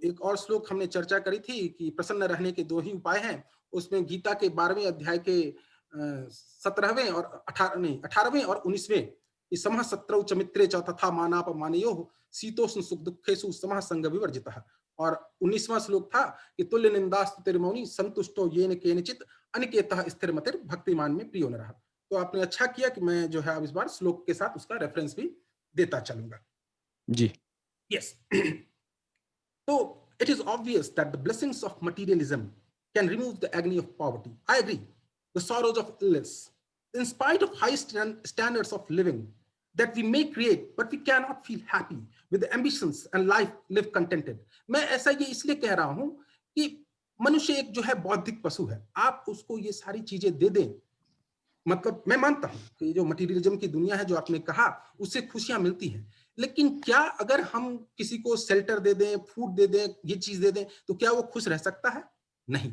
एक और श्लोक हमने चर्चा करी थी कि प्रसन्न रहने के दो ही उपाय हैं, उसमें गीता के 12वें अध्याय के 17वें और 18वें और 19वें, समः शत्रौ च मित्रे च तथा मानापमानयोः शीतोष्ण सुख दुःखेषु समः संग विवर्जितः। और 19वां श्लोक था कि तुल्य निंदास्तुतिर्मौनि संतुष्टो येन केनचित् अनिकेतः स्थिरमतिर् भक्तिमान में प्रियो नरः। तो आपने अच्छा किया कि मैं जो है अब इस बार श्लोक के साथ उसका रेफरेंस भी देता चलूंगा। जी। Yes. So it is obvious that the blessings of materialism can remove the agony of poverty. I agree. The sorrows of illness, in spite of high standards of living that we may create, but we cannot feel happy with the ambitions and live contented. मैं ऐसा ये इसलिए कह रहा हूं कि मनुष्य एक जो है बौद्धिक पशु है। आप उसको ये सारी चीजें दे दें, मतलब मैं मानता हूं कि जो मटीरियलिज्म की दुनिया है जो आपने कहा, उससे खुशियां मिलती हैं, लेकिन क्या अगर हम किसी को शेल्टर दे दें, फूड दे दें, ये चीज दे दें, तो क्या वो खुश रह सकता है? नहीं।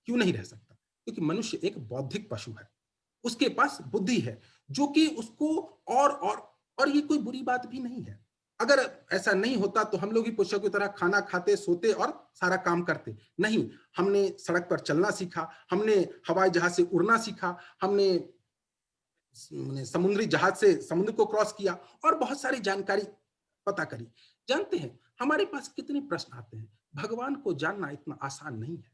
क्यों नहीं रह सकता? क्योंकि मनुष्य एक बौद्धिक पशु है, उसके पास बुद्धि है जो कि उसको और ये कोई बुरी बात भी नहीं है। अगर ऐसा नहीं होता तो हम लोग ही पशुओं की तरह खाना खाते, सोते और सारा काम करते नहीं। हमने सड़क पर चलना सीखा, हमने हवाई जहाज से उड़ना सीखा, हमने समुद्री जहाज से समुद्र को क्रॉस किया और बहुत सारी जानकारी पता करी। जानते हैं हमारे पास कितने प्रश्न आते हैं? भगवान को जानना इतना आसान नहीं है।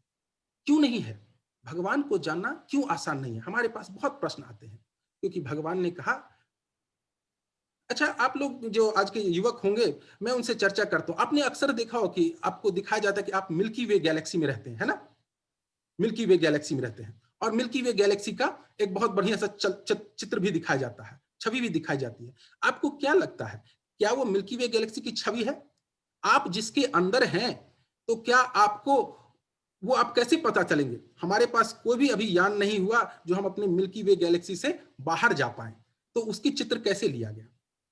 क्यों नहीं है? भगवान को जानना क्यों आसान नहीं है? हमारे पास बहुत प्रश्न आते हैं, क्योंकि भगवान ने कहा। अच्छा, आप लोग जो आज के युवक होंगे, मैं उनसे चर्चा करता हूं। आपने अक्सर देखा हो कि आपको दिखाया जाता है कि आप मिल्की वे गैलेक्सी में रहते हैं, है ना? मिल्की वे गैलेक्सी में रहते हैं और मिल्की वे गैलेक्सी का एक बहुत बढ़िया सा चित्र भी दिखाया जाता है, छवि भी दिखाई जाती है। आपको क्या लगता है, क्या वो मिल्की वे गैलेक्सी की छवि है? आप जिसके अंदर हैं, तो क्या आपको वो आप कैसे पता चलेंगे? हमारे पास कोई भी अभी यान नहीं हुआ जो हम अपने मिल्की वे गैलेक्सी से बाहर जा पाए, तो उसकी चित्र कैसे लिया गया?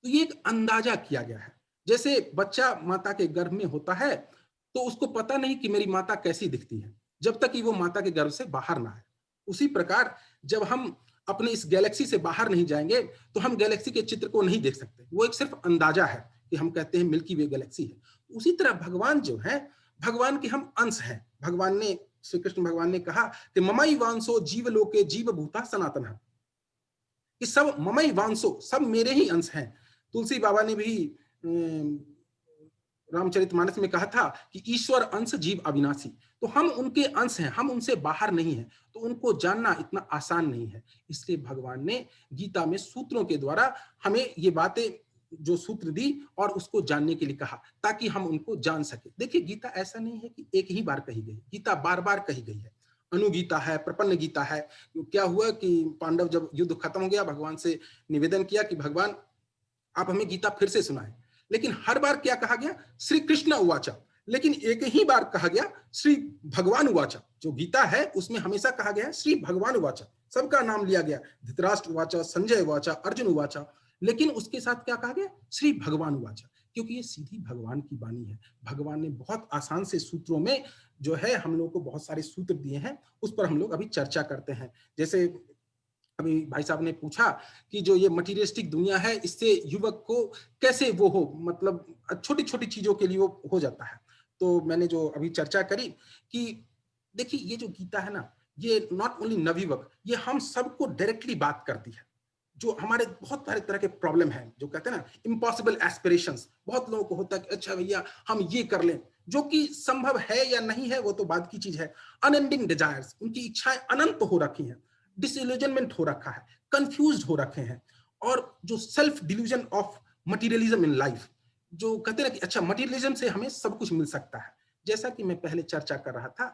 तो ये एक अंदाजा किया गया है। जैसे बच्चा माता के गर्भ में होता है तो उसको पता नहीं कि मेरी माता कैसी दिखती है, जब तक कि वो माता के गर्भ से बाहर ना आए। उसी प्रकार जब हम अपने इस गैलेक्सी से बाहर नहीं जाएंगे तो हम गैलेक्सी के चित्र को नहीं देख सकते। वो एक सिर्फ अंदाजा है कि हम कहते हैं मिल्की वे गैलेक्सी है। उसी तरह भगवान जो है, भगवान के हम अंश हैं। भगवान ने, श्री कृष्ण भगवान ने कहा कि ममई वांसो जीव लोके जीव भूता सनातन, कि सब ममई वांसो, सब मेरे ही अंश हैं। तुलसी बाबा ने भी रामचरितमानस में कहा था कि ईश्वर अंश जीव अविनाशी। तो हम उनके अंश हैं, हम उनसे बाहर नहीं हैं, तो उनको जानना इतना आसान नहीं है। इसलिए भगवान ने गीता में सूत्रों के द्वारा हमें ये बातें जो सूत्र दी और उसको जानने के लिए कहा, ताकि हम उनको जान सके। देखिए, गीता ऐसा नहीं है कि एक ही बार कही गई, गीता बार बार कही गई है। अनुगीता है, प्रपन्न गीता है। क्या हुआ कि पांडव जब युद्ध खत्म हो गया, भगवान से निवेदन किया कि भगवान आप हमें गीता फिर से सुनाएं। लेकिन हर बार क्या कहा गया? श्री कृष्ण उवाचा। लेकिन एक ही बार कहा गया श्री भगवान उवाचा। जो गीता है उसमें हमेशा कहा गया श्री भगवान उवाचा, सबका नाम लिया गया, धृतराष्ट्र उवाचा, संजय उवाचा, अर्जुन उवाचा। लेकिन उसके साथ क्या कहा गया? श्री भगवान उवाचा, क्योंकि ये सीधी भगवान की वाणी है। भगवान ने बहुत आसान से सूत्रों में जो है हम लोग को बहुत सारे सूत्र दिए हैं, उस पर हम लोग अभी चर्चा करते हैं। जैसे अभी भाई साहब ने पूछा कि जो ये मटीरियलिस्टिक दुनिया है, इससे युवक को कैसे वो हो, मतलब छोटी छोटी चीजों के लिए वो हो जाता है। तो मैंने जो अभी चर्चा करी कि देखिए ये जो गीता है ना, ये नॉट ओनली नवयुवक, ये हम सबको डायरेक्टली बात करती है। जो हमारे बहुत सारे तरह के प्रॉब्लम हैं, जो कहते हैं ना इम्पॉसिबल एस्पिरेशंस, बहुत लोगों को होता है कि अच्छा भैया हम ये कर लें, जो कि संभव है या नहीं है वो तो बाद की चीज है। अनएंडिंग डिजायर्स, उनकी इच्छाएं अनंत हो रखी हैं, डिसइल्यूजनमेंट हो रखा है, कंफ्यूज्ड हो रखे हैं, और जो self delusion of materialism in life, जो कहते हैं कि अच्छा मटेरियलिज्म से हमें सब कुछ मिल सकता है। जैसा कि मैं पहले चर्चा कर रहा था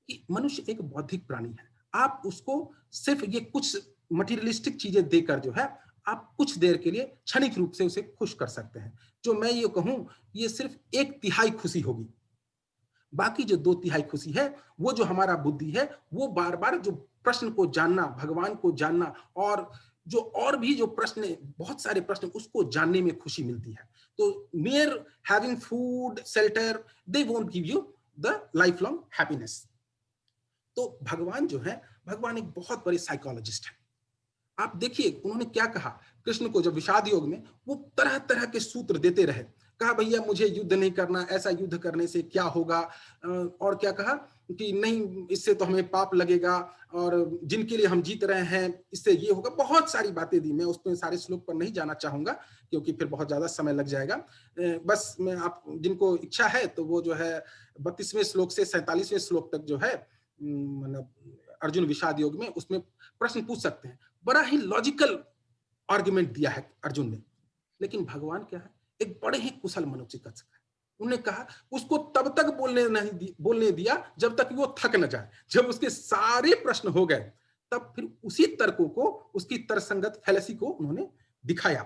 कि मनुष्य एक बौद्धिक प्राणी है, आप उसको सिर्फ ये कुछ मटेरियलिस्टिक चीजें देकर जो है आप कुछ देर के लिए क्षणिक रूप से उसे खुश कर सकते हैं। जो मैं ये कहूं, ये सिर्फ 1/3 खुशी होगी, बाकी जो 2/3 खुशी है वो जो हमारा बुद्धि है, वो बार बार जो प्रश्न को जानना, भगवान को जानना, और जो और भी जो प्रश्न, बहुत सारे प्रश्न, उसको जानने में खुशी मिलती है। तो mere having food, shelter, they won't give you the lifelong happiness। तो भगवान जो है, भगवान एक बहुत बड़े साइकोलॉजिस्ट है। आप देखिए उन्होंने क्या कहा कृष्ण को, जब विषाद योग में वो तरह तरह के सूत्र देते रहे, कहा भैया मुझे युद्ध नहीं करना, ऐसा युद्ध करने से क्या होगा, और क्या कहा कि नहीं इससे तो हमें पाप लगेगा, और जिनके लिए हम जीत रहे हैं इससे ये होगा, बहुत सारी बातें दी। मैं उसमें सारे श्लोक पर नहीं जाना चाहूंगा क्योंकि फिर बहुत ज्यादा समय लग जाएगा। बस मैं आप जिनको इच्छा है तो वो जो है 32वें श्लोक से 47वें श्लोक तक जो है मतलब अर्जुन विषाद योग में, उसमें प्रश्न पूछ सकते हैं। बड़ा ही लॉजिकल आर्गुमेंट दिया है अर्जुन ने, लेकिन भगवान क्या है, एक बड़े ही कुशल मनोचिकित्सक है। उन्होंने कहा उसको तब तक बोलने दिया जब तक वो थक न जाए। जब उसके सारे प्रश्न हो गए तब फिर उसी तर्कों को, उसकी तर्कसंगत फैलेसी को उन्होंने दिखाया।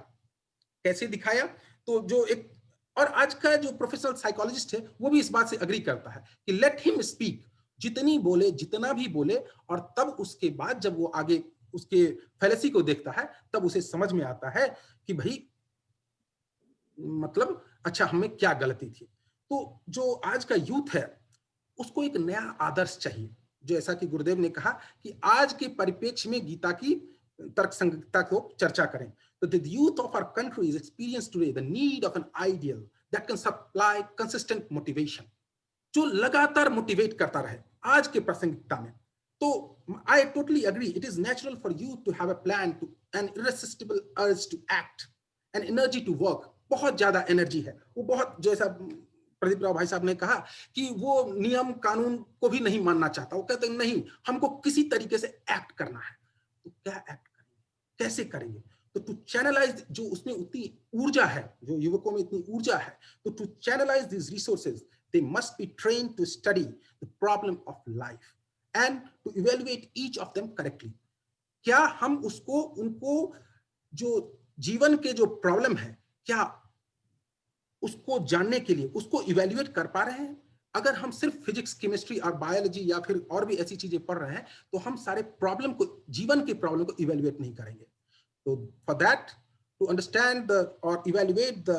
कैसे दिखाया? तो जो एक, और आज का जो प्रोफेशनल साइकोलॉजिस्ट है वो भी इस बात से अग्री करता है कि लेट हिम स्पीक, जितनी बोले, जितना भी बोले, और तब उसके बाद जब वो आगे उसके फैलेसी को देखता है तब उसे समझ में आता है कि भाई मतलब अच्छा हमें क्या गलती थी। तो जो आज का यूथ है उसको एक नया आदर्श चाहिए, जो ऐसा कि गुरुदेव ने कहा कि आज के परिप्रेक्ष्य में गीता की तर्क संगतता को चर्चा करें। तो the youth of our country is experiencing today the need of an ideal that can supply consistent motivation, जो लगातार मोटिवेट करता रहे आज के प्रासंगिकता में। तो I totally agree, it is natural for youth to have a plan, to an irresistible urge to act, an energy to work। बहुत ज्यादा एनर्जी है, वो बहुत, जैसा प्रदीप राव भाई साहब ने कहा कि वो नियम कानून को भी नहीं मानना चाहता। वो कहते हैं नहीं, हमको किसी तरीके से एक्ट करना है। तो क्या एक्ट करेंगे, कैसे करेंगे? तो टू चैनलाइज, जो उसमें उतनी ऊर्जा है, जो युवकों में इतनी ऊर्जा है, तो to channelize this resources they must be trained to study the problem of life and to evaluate each of them correctly। क्या हम उसको, उनको जो जीवन के जो प्रॉब्लम है, क्या उसको जानने के लिए उसको इवेल्युएट कर पा रहे हैं? अगर हम सिर्फ फिजिक्स, केमिस्ट्री और बायोलॉजी या फिर और भी ऐसी चीजें पढ़ रहे हैं तो हम सारे प्रॉब्लम को, जीवन के प्रॉब्लम को इवेल्युएट नहीं करेंगे। तो for that, to understand or evaluate the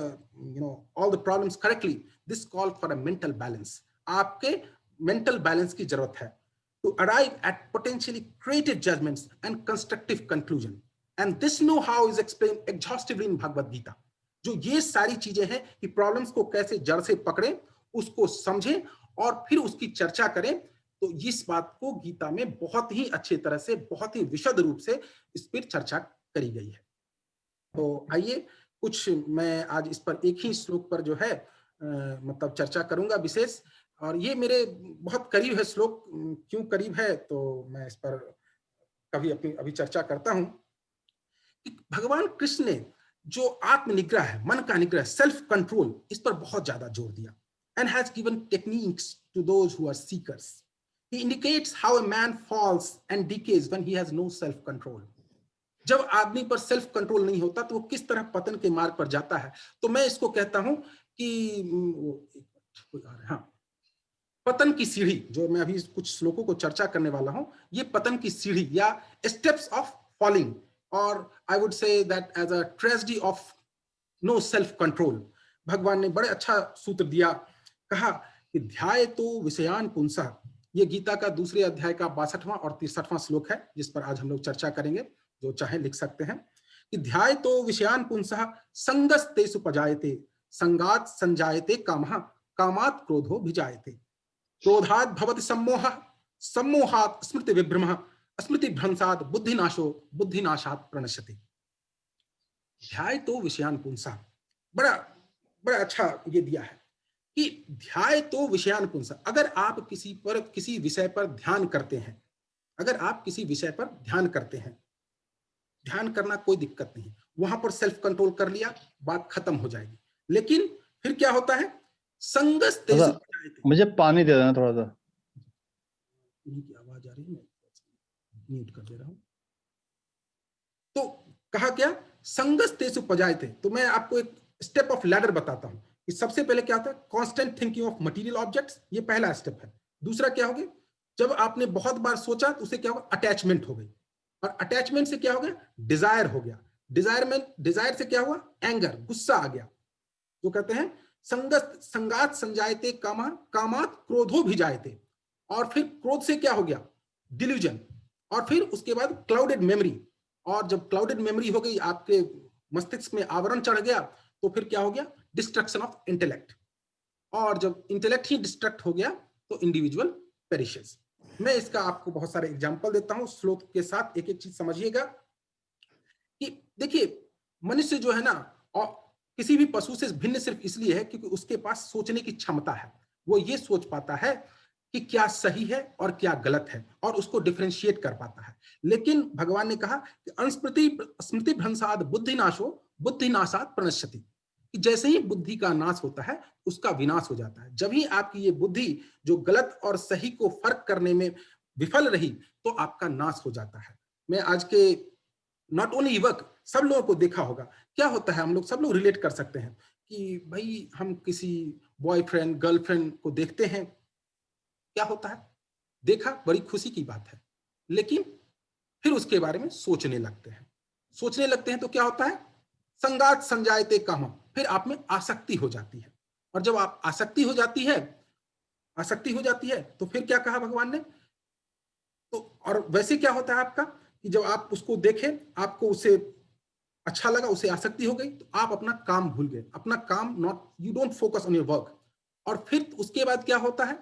all the problems correctly, this call for a mental balance। आपके mental balance की जरूरत है to arrive at potentially creative judgments and constructive conclusion, and this know-how is explained exhaustively in Bhagavad Gita। जो ये सारी चीजें हैं कि प्रॉब्लम्स को कैसे जड़ से पकड़ें, उसको समझें और फिर उसकी चर्चा करें, तो इस बात को गीता में बहुत ही अच्छे तरह से, बहुत ही विशद रूप से इस पर चर्चा करी गई है। तो आइए कुछ, मैं आज इस पर एक ही श्लोक पर जो है मतलब चर्चा करूंगा विशेष, और ये मेरे बहुत करीब है श्लोक। क्यों करीब है तो मैं इस पर कभी अपनी अभी चर्चा करता हूं कि भगवान कृष्ण ने जो आत्मनिग्रह है, मन का निग्रह, सेल्फ कंट्रोल, इस पर बहुत ज्यादा जोर दिया। And has given techniques to those who are seekers. He indicates how a man falls and decays when he has no self control. जब आदमी पर सेल्फ कंट्रोल नहीं होता तो वो किस तरह पतन के मार्ग पर जाता है। तो मैं इसको कहता हूं कि हाँ, पतन की सीढ़ी, जो मैं अभी कुछ श्लोकों को चर्चा करने वाला हूं, ये पतन की सीढ़ी या स्टेप्स ऑफ फॉलिंग, और I would say that as a tragedy of no self control. भगवान ने बड़े अच्छा सूत्र दिया, कहा कि ध्याय तो विषयान पुंसः। ये गीता का दूसरे अध्याय का 62वां और 63वां श्लोक है, जिस पर आज हम लोग चर्चा करेंगे, जो चाहे लिख सकते हैं कि ध्याय तो विषयान पुंसः संगस्तेषु पजायते संगात संजायते कामः कामात् क्रोधो भिजायते क्रोधात् भवति सम्मोहः सम्मोहात् स्मृति विभ्रमः स्मृति भ्रंशात् बुद्धिनाशो बुद्धिनाशात् प्रणश्यति। ध्यायतो विषयान पुंसा, बड़ा बड़ा अच्छा ये दिया है कि ध्यायतो विषयान पुंसा, अगर आप किसी विषय पर ध्यान करते हैं, अगर आप किसी विषय पर ध्यान करते हैं, ध्यान करना कोई दिक्कत नहीं, वहां पर सेल्फ कंट्रोल कर लिया, बात खत्म हो जाएगी। लेकिन फिर क्या होता है, संगस तेजु, मुझे पानी दे देना थोड़ा सा, की आवाज आ रही है, म्यूट कर दे रहा हूं। तो कहा क्या, संगस तेजु पजायते। तो मैं आपको एक स्टेप ऑफ लैडर बताता हूं कि सबसे पहले क्या होता है, constant thinking of material objects, ये पहला स्टेप है। दूसरा क्या हो गया, जब आपने बहुत बार सोचा तो उसे क्या होगा, अटैचमेंट हो गई, और अटैचमेंट से क्या हो गया, डिजायर हो गया, डिजायर से क्या हुआ, एंगर, गुस्सा आ गया। जो कहते हैं संगात संजायते कामा कामात क्रोधो भी जायते, और फिर क्रोध से क्या हो गया, डिल्यूजन, और फिर उसके बाद क्लाउडेड मेमोरी, और जब क्लाउडेड मेमोरी हो गई, आपके मस्तिष्क में आवरण चढ़ गया, तो फिर क्या हो गया, डिस्ट्रक्शन ऑफ इंटेलेक्ट, और जब इंटेलेक्ट ही डिस्ट्रक्ट हो गया तो इंडिविजुअल पेरिशेस। मैं इसका आपको बहुत सारे एग्जांपल देता हूं, श्लोक के साथ एक एक चीज समझिएगा कि देखिए, मनुष्य जो है ना, और किसी भी पशु से भिन्न सिर्फ इसलिए है क्योंकि उसके पास सोचने की क्षमता है, वो ये सोच पाता है कि क्या सही है और क्या गलत है, और उसको डिफरेंशिएट कर पाता है। लेकिन भगवान ने कहा कि स्मृति भ्रंशाद बुद्धिनाशो बुद्धिनाशात प्रणश्यति, कि जैसे ही बुद्धि का नाश होता है उसका विनाश हो जाता है। जब ही आपकी ये बुद्धि जो गलत और सही को फर्क करने में विफल रही तो आपका नाश हो जाता है। मैं आज के नॉट ओनली युवक, सब लोगों को देखा होगा, क्या होता है, हम लोग सब लोग रिलेट कर सकते हैं कि भाई हम किसी बॉयफ्रेंड गर्लफ्रेंड को देखते हैं, क्या होता है, देखा, बड़ी खुशी की बात है, लेकिन फिर उसके बारे में सोचने लगते हैं तो क्या होता है, संगात संजायते कामा, फिर आप में आसक्ति हो जाती है, और जब आप आसक्ति हो जाती है तो फिर क्या कहा भगवान ने, तो और वैसे क्या होता है आपका कि जब आप उसको देखें, आपको उसे अच्छा लगा, उसे आसक्ति हो गई, तो आप अपना काम भूल गए, अपना काम, not, you don't focus on your work. और फिर उसके बाद क्या होता है,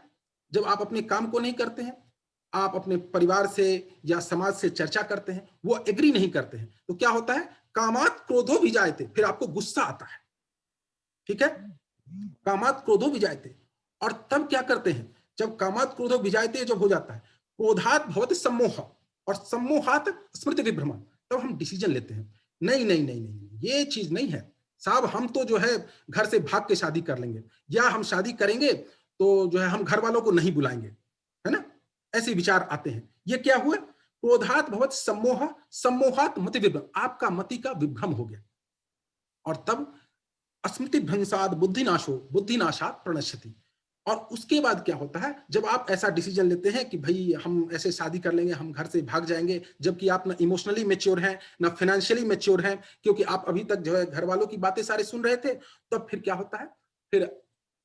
जब आप अपने काम को नहीं करते हैं, आप अपने परिवार से या समाज से चर्चा करते हैं, वो एग्री नहीं करते हैं, तो क्या होता है, कामात क्रोधो भी जायते, फिर आपको गुस्सा आता है, ठीक है, कामात क्रोधो भी जायते। और तब क्या करते हैं, जब कामात क्रोधो भी जायते जब हो जाता है, क्रोधात भवति सम्मोह, और सम्मोहात स्मृति विभ्रमण, तब हम डिसीजन लेते हैं, नहीं नहीं नहीं नहीं, ये चीज नहीं है साहब, हम तो जो है घर से भाग के शादी कर लेंगे, या हम शादी करेंगे तो जो है हम घर वालों को नहीं बुलाएंगे, है ना, ऐसे विचार आते हैं। ये क्या हुआ, क्रोधात भवति सम्मोह, सम्मोहात मति विभ्रम, आपका मति का विभ्रम हो गया, और तब स्मृति भ्रंशाद बुद्धिनाशो बुद्धिनाशात प्रणश्यति। और उसके बाद क्या होता है, जब आप ऐसा डिसीजन लेते हैं कि भाई हम ऐसे शादी कर लेंगे, हम घर से भाग जाएंगे, जबकि आप ना इमोशनली मैच्योर हैं ना फाइनेंशियली मैच्योर हैं, क्योंकि आप अभी तक जो है घर वालों की बातें सारे सुन रहे थे, तब फिर क्या होता है, फिर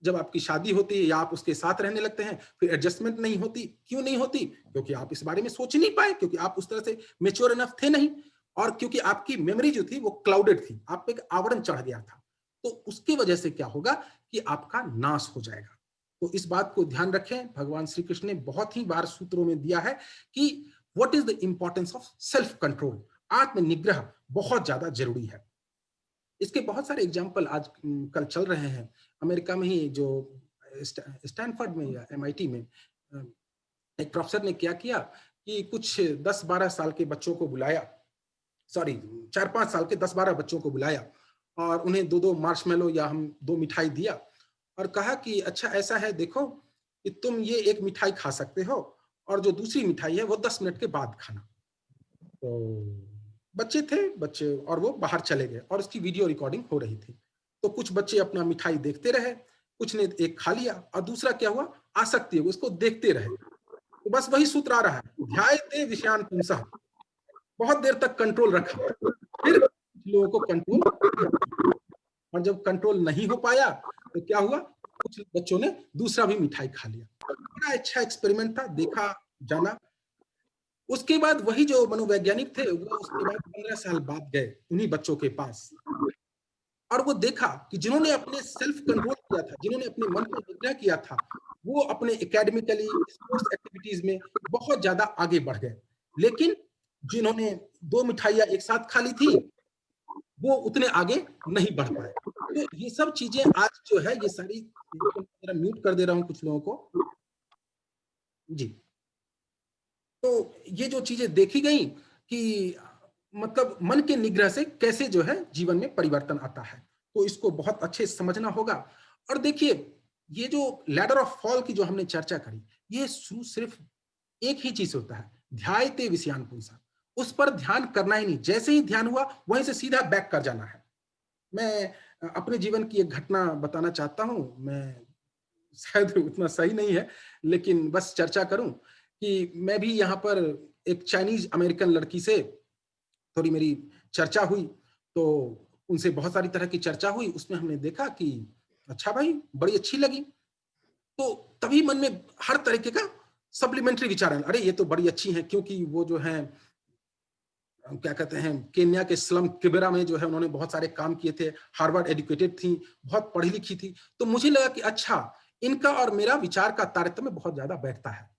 जब आपकी शादी होती है या आप उसके साथ रहने लगते हैं, फिर एडजस्टमेंट नहीं होती। क्यों नहीं होती, क्योंकि आप इस बारे में सोच नहीं पाए, क्योंकि आप उस तरह से मैच्योर इनफ थे नहीं, और क्योंकि आपकी मेमोरी जो थी वो क्लाउडेड थी, आप पे एक आवरण चढ़ गया था, तो उसकी वजह से क्या होगा कि आपका नाश हो जाएगा। तो इस बात को ध्यान रखें, भगवान श्री कृष्ण ने बहुत ही बार सूत्रों में दिया है कि what is the importance of self control, आत्मनिग्रह बहुत ज्यादा जरूरी है। इसके बहुत सारे एग्जाम्पल आज कल चल रहे हैं। अमेरिका में ही जो स्टैनफोर्ड में या MIT में एक प्रोफेसर ने क्या किया कि कुछ 10-12 साल के बच्चों को बुलाया, सॉरी 4-5 साल के 10-12 बच्चों को बुलाया, और उन्हें 2-2 मार्शमेलो या हम 2 मिठाई दिया, और कहा कि अच्छा ऐसा है, देखो कि तुम ये एक मिठाई खा सकते हो, और जो दूसरी मिठाई है वो 10 मिनट के बाद खाना। तो बच्चे और वो बाहर चले गए, और उसकी वीडियो रिकॉर्डिंग हो रही थी। तो कुछ बच्चे अपना मिठाई देखते रहे, कुछ ने एक खा लिया, और दूसरा क्या हुआ, आसक्ति हो गई, उसको देखते रहे। तो बस वही सूत्र आ रहा है, ध्यायते विषयान पुंसः, बहुत देर तक कंट्रोल रखा, फिर लोगों को कंट्रोल, और जब कंट्रोल नहीं हो पाया तो क्या हुआ, कुछ बच्चों ने दूसरा भी मिठाई खा लिया। बड़ा अच्छा एक्सपेरिमेंट था, देखा जाना। उसके बाद वही जो मनोवैज्ञानिक थे वो उसके बाद 15 साल बाद गए उन्हीं बच्चों के पास, और वो देखा कि जिन्होंने अपने सेल्फ कंट्रोल किया था, जिन्होंने अपने मन पर निग्रह किया था, वो अपने एकेडमिकली स्पोर्ट्स एक्टिविटीज में बहुत ज्यादा आगे बढ़ गए। लेकिन जिन्होंने 2 मिठाइयाँ एक साथ खा ली थी, वो उतने आगे नहीं बढ़ पाए। तो ये सब चीजें आज जो है ये सारी, जरा म्यूट कर दे रहा हूँ कुछ लोगों को जी। तो ये जो चीजें देखी गई कि मतलब मन के निग्रह से कैसे जो है जीवन में परिवर्तन आता है, तो इसको बहुत अच्छे से समझना होगा। और देखिए, ये जो लैडर ऑफ फॉल की जो हमने चर्चा करी, ये शुरू सिर्फ एक ही चीज होता है, ध्यायते विषयान पुंसा, उस पर ध्यान करना ही नहीं, जैसे ही ध्यान हुआ वहीं से सीधा बैक कर जाना है। मैं अपने जीवन की एक घटना बताना चाहता हूं, मैं शायद उतना सही नहीं है लेकिन बस चर्चा करूं कि मैं भी यहाँ पर एक चाइनीज अमेरिकन लड़की से थोड़ी मेरी चर्चा हुई, तो उनसे बहुत सारी तरह की चर्चा हुई, उसमें हमने देखा कि अच्छा भाई बड़ी अच्छी लगी। तो तभी मन में हर तरीके का सप्लीमेंट्री विचार है, अरे ये तो बड़ी अच्छी है, क्योंकि वो जो है क्या कहते हैं केन्या के स्लम किबेरा में जो है उन्होंने बहुत सारे काम किए थे, हार्वर्ड एजुकेटेड थी, बहुत पढ़ी लिखी थी। तो मुझे लगा कि अच्छा, इनका और मेरा विचार का तारतम्य बहुत ज्यादा बैठता है।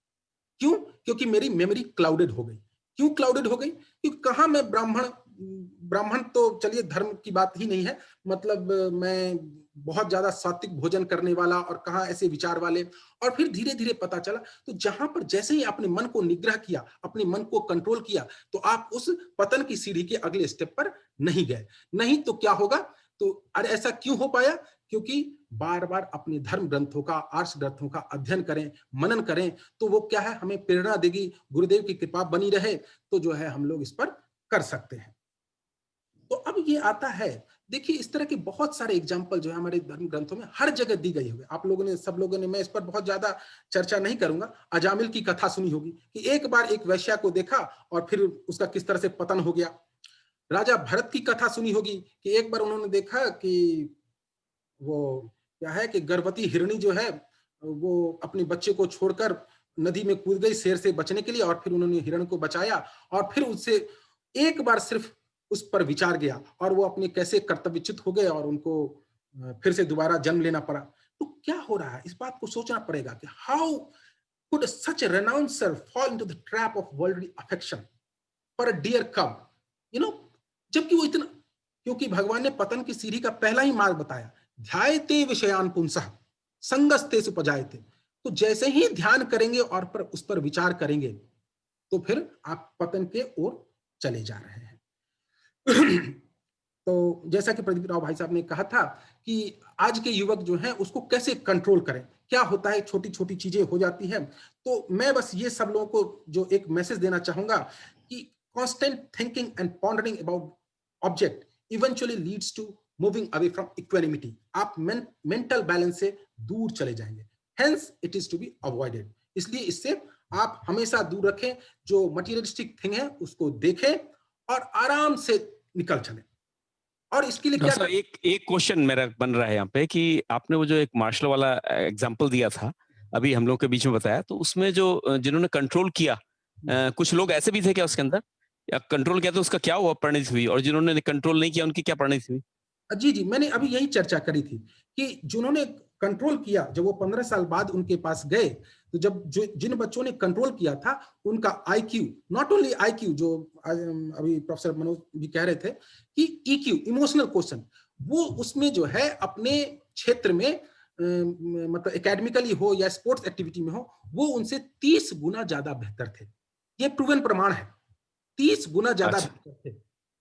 क्यों? क्योंकि मेरी मेमोरी क्लाउडेड हो गई। क्यों क्लाउडेड हो गई? क्योंकि कहाँ मैं ब्राह्मण तो चलिए धर्म की बात ही नहीं है, मतलब मैं बहुत ज्यादा सात्विक भोजन करने वाला, और कहाँ ऐसे विचार वाले। और फिर धीरे धीरे पता चला, तो जहां पर जैसे ही अपने मन को निग्रह किया, अपने मन को कंट्रोल किया, तो आप उस पतन की सीढ़ी के अगले स्टेप पर नहीं गए। नहीं तो क्या होगा? तो अरे ऐसा क्यों हो पाया? क्योंकि बार बार अपने धर्म ग्रंथों का, आर्ष ग्रंथों का अध्ययन करें, मनन करें, तो वो क्या है, हमें प्रेरणा देगी, गुरुदेव की कृपा बनी रहे, तो जो है हम लोग इस पर कर सकते हैं। तो अब ये आता है, देखिए इस तरह के बहुत सारे एग्जाम्पल जो है हमारे धर्म ग्रंथों में हर जगह दी गई होगी। आप लोगों ने, सब लोगों ने, मैं इस पर बहुत ज्यादा चर्चा नहीं करूंगा, अजामिल की कथा सुनी होगी कि एक बार एक वैश्या को देखा और फिर उसका किस तरह से पतन हो गया। राजा भरत की कथा सुनी होगी कि एक बार उन्होंने देखा कि वो क्या है कि गर्भवती हिरणी जो है वो अपने बच्चे को छोड़कर नदी में कूद गई शेर से बचने के लिए, और फिर उन्होंने हिरण को बचाया, और फिर उससे एक बार सिर्फ उस पर विचार गया और वो अपने कैसे कर्तव्यच्युत हो गए और उनको फिर से दोबारा जन्म लेना पड़ा। तो क्या हो रहा है, इस बात को सोचना पड़ेगा कि how could such a renouncer fall into the trap of worldly affection for a dear cub, you know, जबकि वो इतना, क्योंकि भगवान ने पतन की सीढ़ी का पहला ही मार्ग बताया, ध्यायते विषयान पुंसः संगस्ते सुपजायते। तो जैसे ही ध्यान करेंगे और पर उस पर विचार करेंगे, तो फिर आप पतन के ओर चले जा रहे हैं। तो जैसा कि प्रदीप राव भाई साहब ने कहा था कि आज के युवक जो हैं उसको कैसे कंट्रोल करें, क्या होता है, छोटी छोटी चीजें हो जाती हैं। तो मैं बस ये सब लोगों को जो एक मैसेज देना चाहूंगा कि constant thinking and pondering about object eventually leads to moving away from equanimity. आप मेंटल बैलेंस से दूर चले जाएंगे, hence it is to be avoided. इसलिए इससे आप हमेशा दूर रखें, जो मटीरियलिस्टिक थिंग है उसको देखें और आराम से निकल चले। और इसके लिए क्या सर एक क्वेश्चन मेरा बन रहा है यहाँ पे कि आपने वो जो एक मार्शल वाला एग्जांपल दिया था, अभी हम लोग के बीच में बताया, तो उसमें जो जिन्होंने कंट्रोल किया, कुछ लोग ऐसे भी थे क्या उसके अंदर, या कंट्रोल किया तो उसका क्या हुआ, परिणति हुई, और जिन्होंने कंट्रोल नहीं किया उनकी क्या परिणति हुई? जी जी, मैंने अभी यही चर्चा करी थी कि जिन्होंने कंट्रोल किया, जब वो 15 साल बाद उनके पास गए, तो जब जिन बच्चों ने कंट्रोल किया था उनका आईक्यू, नॉट ओनली आईक्यू, जो अभी प्रोफेसर मनोज भी कह रहे थे कि ईक्यू, इमोशनल क्वेश्चन, वो उसमें जो है अपने क्षेत्र में मतलब एकेडमिकली हो या स्पोर्ट्स एक्टिविटी में हो, वो उनसे 30 गुना ज्यादा बेहतर थे। ये प्रूवन प्रमाण है, 30 गुना ज्यादा बेहतर थे।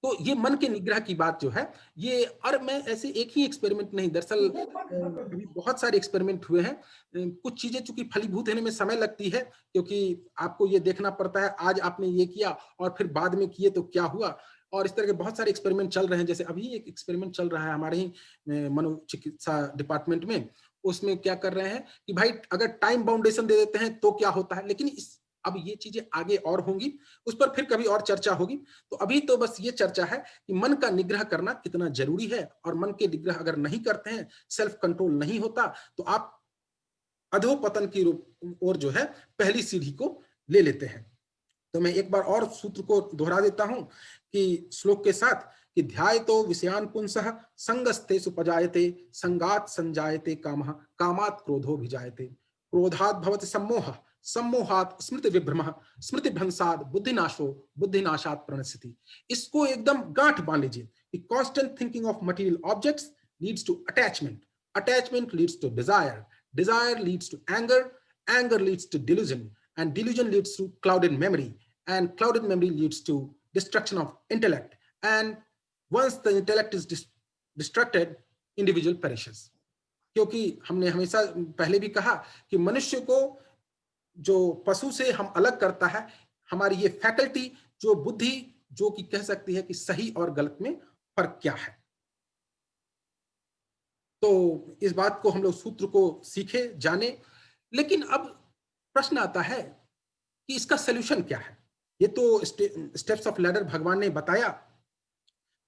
तो ये मन के निग्रह की बात जो है ये, और मैं ऐसे एक ही एक्सपेरिमेंट नहीं, दरअसल अभी बहुत सारे एक्सपेरिमेंट हुए हैं। कुछ चीजें चूंकि फलीभूत होने में समय लगती है, क्योंकि आपको ये देखना पड़ता है आज आपने ये किया और फिर बाद में किए तो क्या हुआ, और इस तरह के बहुत सारे एक्सपेरिमेंट चल रहे हैं। जैसे अभी एक एक्सपेरिमेंट चल रहा है हमारे ही मनोचिकित्सा डिपार्टमेंट में, उसमें क्या कर रहे हैं कि भाई अगर टाइम बाउंडेशन दे देते हैं तो क्या होता है, लेकिन अब ये चीजें आगे और होंगी, उस पर फिर कभी और चर्चा होगी। तो अभी तो बस ये चर्चा है कि मन का निग्रह करना कितना जरूरी है, और मन के निग्रह अगर नहीं करते हैं, सेल्फ कंट्रोल नहीं होता, तो आप अधोपतन की ओर जो है पहली सीढ़ी को ले लेते हैं। तो मैं एक बार और सूत्र को दोहरा देता हूं कि श्लोक के साथ कि ध्यायतो विषयान पुंसः संगस्ते सुपजायते संगात संजायते कामः कामात् क्रोधो भिजायते। क्रोधात् भवति सम्मोहः, सम्मोहात् स्मृति विभ्रमः, स्मृति भ्रंशात् बुद्धिनाशो, बुद्धिनाशात् प्रणश्यति। इसको एकदम गांठ बांध लीजिए कि constant thinking of material objects leads to attachment, attachment leads to desire, desire leads to anger, anger leads to delusion, and delusion leads to clouded memory, and clouded memory leads to destruction of intellect, and once the intellect is destructed, individual perishes. क्योंकि हमने हमेशा पहले भी कहा कि मनुष्य को जो पशु से हम अलग करता है हमारी ये फैकल्टी, जो बुद्धि, जो कि कह सकती है कि सही और गलत में फर्क क्या है। तो इस बात को हम लोग सूत्र को सीखे, जाने, लेकिन अब प्रश्न आता है कि इसका सॉल्यूशन क्या है। ये तो स्टेप्स ऑफ लैडर भगवान ने बताया,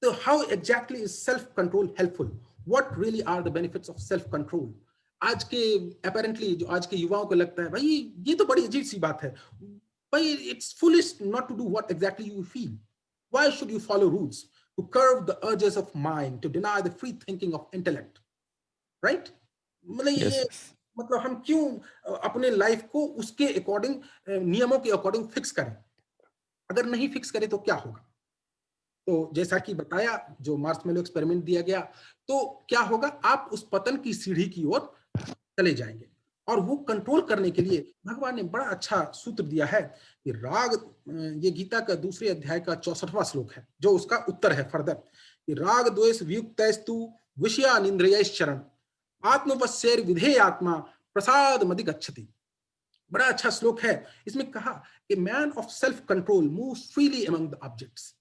तो how exactly is self control helpful, what really are the benefits of self control. आज के अपेरेंटली जो आज के युवाओं को लगता है भाई ये तो बड़ी अजीब सी बात है, भाई it's foolish not to do what exactly you feel, why should you follow rules to curb the urges of mind, to deny the free thinking of intellect, right. मतलब ये मतलब हम क्यों अपने लाइफ को उसके अकॉर्डिंग, नियमों के अकॉर्डिंग फिक्स करें। अगर नहीं फिक्स करें तो क्या होगा। तो जैसा कि बताया, जो मार्शमैलो एक्सपेरिमेंट दिया गया, तो क्या होगा, आप उस पतन की सीढ़ी की ओर चले जाएंगे। और वो कंट्रोल करने के लिए भगवान ने बड़ा अच्छा सूत्र दिया है कि राग, ये गीता का दूसरे अध्याय का 64वां श्लोक है, जो उसका उत्तर है फर्दर, कि राग द्वेष वियुक्तैस्तु विषयानिन्द्रियैश्चरन् आत्मवश्यैर विधेयात्मा प्रसाद मदि गच्छति। बड़ा अच्छा श्लोक है। इसमें कहा कि man of self control moves freely among the objects.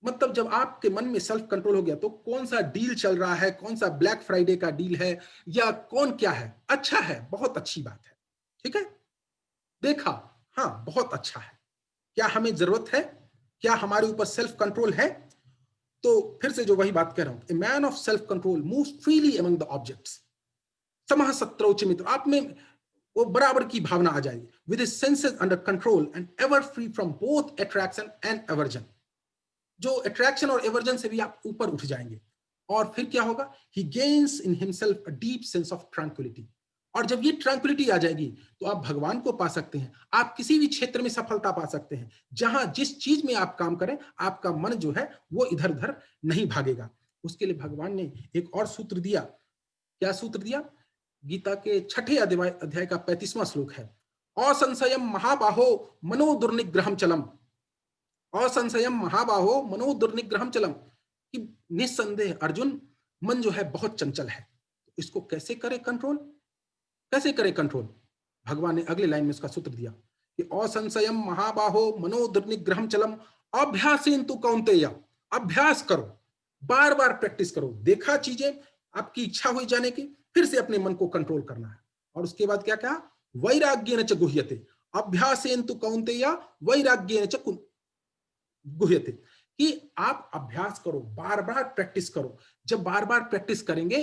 मतलब जब आपके मन में सेल्फ कंट्रोल हो गया तो कौन सा डील चल रहा है, कौन सा ब्लैक फ्राइडे का डील है, या कौन क्या है, अच्छा है, बहुत अच्छी बात है, ठीक है, देखा, हाँ बहुत अच्छा है, क्या हमें जरूरत है, क्या हमारे ऊपर सेल्फ कंट्रोल है। तो फिर से जो वही बात कह रहा हूं, a man of self control moves freely among the objects, समः सत्रौच मित्र, आप में वो बराबर की भावना आ जाएगी, with his senses under control and ever free from both attraction and aversion. जो अट्रैक्शन और एवर्जन से भी आप ऊपर उठ जाएंगे। और फिर क्या होगा, ही gains in himself a deep sense of tranquillity. और जब ये ट्रैंक्विलिटी आ जाएगी तो आप भगवान को पा सकते हैं, आप किसी भी क्षेत्र में सफलता पा सकते हैं। जहां जिस चीज में आप काम करें, आपका मन जो है वो इधर उधर नहीं भागेगा। उसके लिए भगवान ने एक और सूत्र दिया। क्या सूत्र दिया? गीता के 6ठे अध्याय का 35वां श्लोक है, असंशयम महाबाहो मनो दुर्निग्रहम चलम। असंशयम महाबाहो मनो दुर्निग्रहम चलम, कि निस्संदेह अर्जुन, मन जो है बहुत चंचल है, इसको कैसे करे कंट्रोल, कैसे करे कंट्रोल। भगवान ने अगले लाइन में इसका सूत्र दिया कि असंशयम महाबाहो मनो दुर्निग्रहम चलम अभ्यासेन तु कौन्तेय। अभ्यास करो, बार बार प्रैक्टिस करो, देखा चीजें, आपकी इच्छा हुई जाने की, फिर से अपने मन को कंट्रोल करना है। और उसके बाद क्या कहा, वैराग्येन च गुह्यते। अभ्यासेन तु कौन्तेय वैराग्येन च गुह्यते, कि आप अभ्यास करो, बार बार प्रैक्टिस करो। जब बार बार प्रैक्टिस करेंगे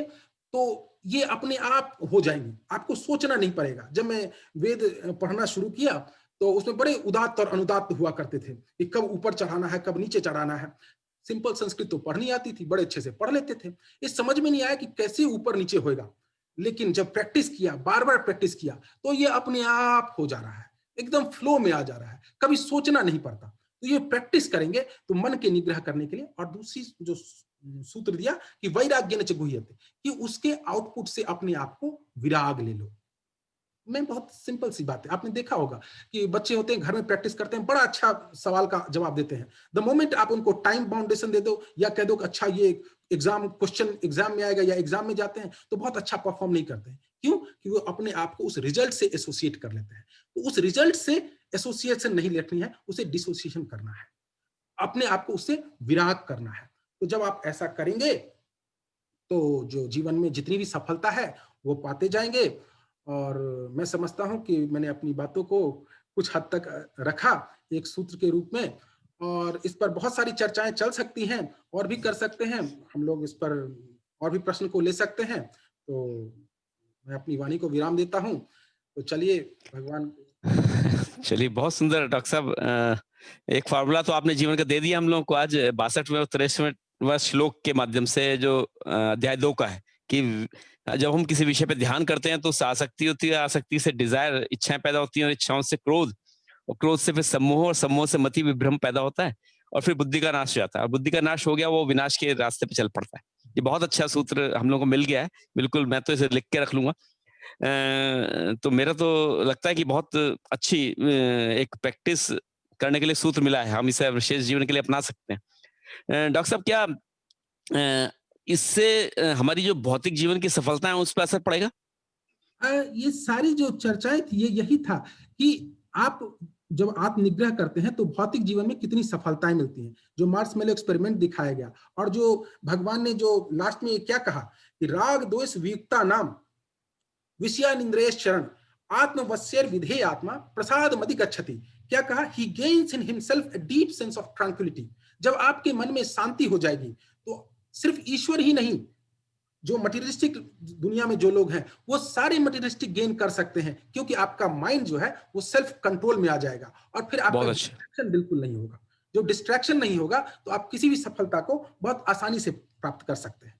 तो ये अपने आप हो जाएंगे, आपको सोचना नहीं पड़ेगा। जब मैं वेद पढ़ना शुरू किया तो उसमें बड़े उदात्त और अनुदात्त हुआ करते थे कि कब ऊपर चढ़ाना है, कब नीचे चढ़ाना है। सिंपल संस्कृत तो पढ़नी आती थी, बड़े अच्छे से पढ़ लेते थे, ये समझ में नहीं आया कि कैसे ऊपर नीचे होएगा। लेकिन जब प्रैक्टिस किया, बार बार प्रैक्टिस किया, तो ये अपने आप हो जा रहा है, एकदम फ्लो में आ जा रहा है, कभी सोचना नहीं पड़ता। तो ये प्रैक्टिस करेंगे तो मन के निग्रह करने के लिए। और दूसरी जो सूत्र दिया कि वैराग्येन च गुह्यते, कि उसके आउटपुट से अपने आप को विराग ले लो। मैं बहुत सिंपल सी बात है, आपने देखा होगा कि बच्चे होते हैं घर में प्रैक्टिस करते हैं, बड़ा अच्छा सवाल का जवाब देते हैं। द मोमेंट आप उनको टाइम बाउंडेशन दे दो या कह दो कि अच्छा ये एग्जाम क्वेश्चन एग्जाम में आएगा, या एग्जाम में जाते हैं तो बहुत अच्छा परफॉर्म नहीं करते हैं। क्यों? कि वो अपने आप को उस रिजल्ट से एसोसिएट कर लेते हैं। तो उस रिजल्ट से एसोसिएशन नहीं लेनी है, उसे डिसोसिएशन करना है, अपने आप को उससे विराग करना है। तो जब आप ऐसा करेंगे तो जो जीवन में जितनी भी सफलता है वो पाते जाएंगे। और मैं समझता हूं कि मैंने अपनी बातों को कुछ हद तक रखा एक सूत्र के रूप में, और इस पर बहुत सारी चर्चाएं चल सकती हैं और भी कर सकते हैं हम लोग, इस पर और भी प्रश्न को ले सकते हैं। तो मैं अपनी वाणी को विराम देता हूं। तो चलिए भगवान। चलिए, बहुत सुंदर डॉक्टर साहब, एक फार्मूला तो आपने जीवन का दे दिया हम लोगों को आज 62वें और 63वें श्लोक के माध्यम से, जो अध्याय 2 का है, कि जब हम किसी विषय पे ध्यान करते हैं तो उससे आसक्ति होती है, आसक्ति से डिजायर, इच्छाएं पैदा होती हैं, और इच्छाओं से क्रोध, और क्रोध से फिर सम्मोह, और सम्मोह से मति विभ्रम पैदा होता है, और फिर बुद्धि का नाश हो जाता है। और बुद्धि का नाश हो गया, वो विनाश के रास्ते पे चल पड़ता है। ये बहुत अच्छा सूत्र हम लोगों को मिल गया है, बिल्कुल मैं तो इसे लिख के रख लूंगा। तो मेरा तो लगता है कि बहुत अच्छी एक प्रैक्टिस करने के लिए सूत्र मिला है, हम इसे विशेष जीवन के लिए अपना सकते हैं। डॉक्टर साहब, क्या इससे हमारी जो भौतिक जीवन की सफलता है उस पर असर पड़ेगा? ये सारी जो चर्चाएं थी ये यही था कि आप जब आत्मनिग्रह करते हैं तो भौतिक जीवन में कितनी सफलताएं मिलती हैं, जो मार्शमैलो एक्सपेरिमेंट दिखाया गया, और जो भगवान ने जो लास्ट में क्या कहा कि राग द्वेष वियुक्ता नाम विषयानिंद्रियश्च चरण आत्मवश्यैर विधेय आत्मा प्रसाद मदि गच्छति। क्या कहा? ही gains in himself a deep sense of tranquillity. जब आपके मन में शांति हो जाएगी तो सिर्फ ईश्वर ही नहीं, जो मटेरियलिस्टिक दुनिया में जो लोग हैं वो सारे मटेरियलिस्टिक गेन कर सकते हैं, क्योंकि आपका माइंड जो है वो सेल्फ कंट्रोल में आ जाएगा, और फिर आपका डिस्ट्रैक्शन बिल्कुल नहीं होगा। जो डिस्ट्रैक्शन नहीं होगा तो आप किसी भी सफलता को बहुत आसानी से प्राप्त कर सकते हैं।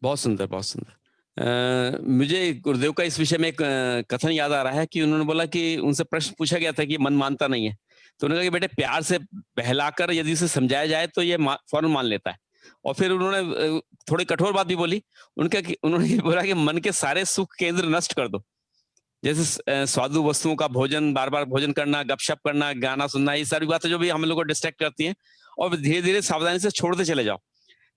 बहुत सुंदर, बहुत सुंदर। मुझे गुरुदेव का इस विषय में एक कथन याद आ रहा है कि उन्होंने बोला कि उनसे प्रश्न पूछा गया था कि मन मानता नहीं है, तो उन्होंने कहा कि बेटे प्यार से बहलाकर यदि इसे समझाया जाए तो ये फौरन मान लेता है। और फिर उन्होंने थोड़ी कठोर बात भी बोली, उन्होंने ये बोला कि मन के सारे सुख केंद्र नष्ट कर दो, जैसे स्वादु वस्तुओं का भोजन, बार बार भोजन करना, गपशप करना, गाना सुनना, ये सारी बातें जो भी हम लोग को डिस्ट्रैक्ट करती हैं, और धीरे धीरे सावधानी से छोड़ते चले जाओ।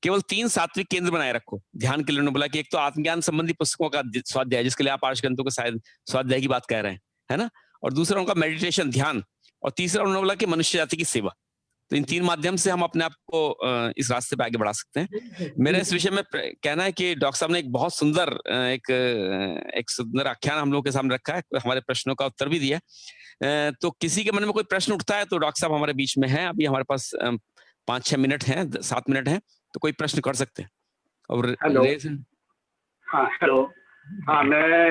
केवल 3 सात्विक केंद्र बनाए रखो ध्यान के लिए। उन्होंने बोला कि एक तो आत्मज्ञान संबंधी पुस्तकों का स्वाध्याय, जिसके लिए आप आर्षग्रंथों के शायद स्वाध्याय की बात कह रहे हैं, है ना, और दूसरा उनका मेडिटेशन, ध्यान, और तीसरा उन्होंने बोला कि मनुष्य जाति की सेवा। तो इन 3 माध्यम से हम अपने आप को इस रास्ते पे आगे बढ़ा सकते हैं। मेरा इस विषय में कहना है कि डॉक्टर साहब ने एक बहुत सुंदर एक सुंदर आख्यान हम लोग के सामने रखा है, हमारे प्रश्नों का उत्तर भी दिया है। तो किसी के मन में कोई प्रश्न उठता है तो डॉक्टर साहब हमारे बीच में है, अभी हमारे पास 5-6 मिनट हैं, 7 मिनट हैं, तो कोई प्रश्न कर सकते हैं। और हेलो, हाँ हेलो, हाँ मैं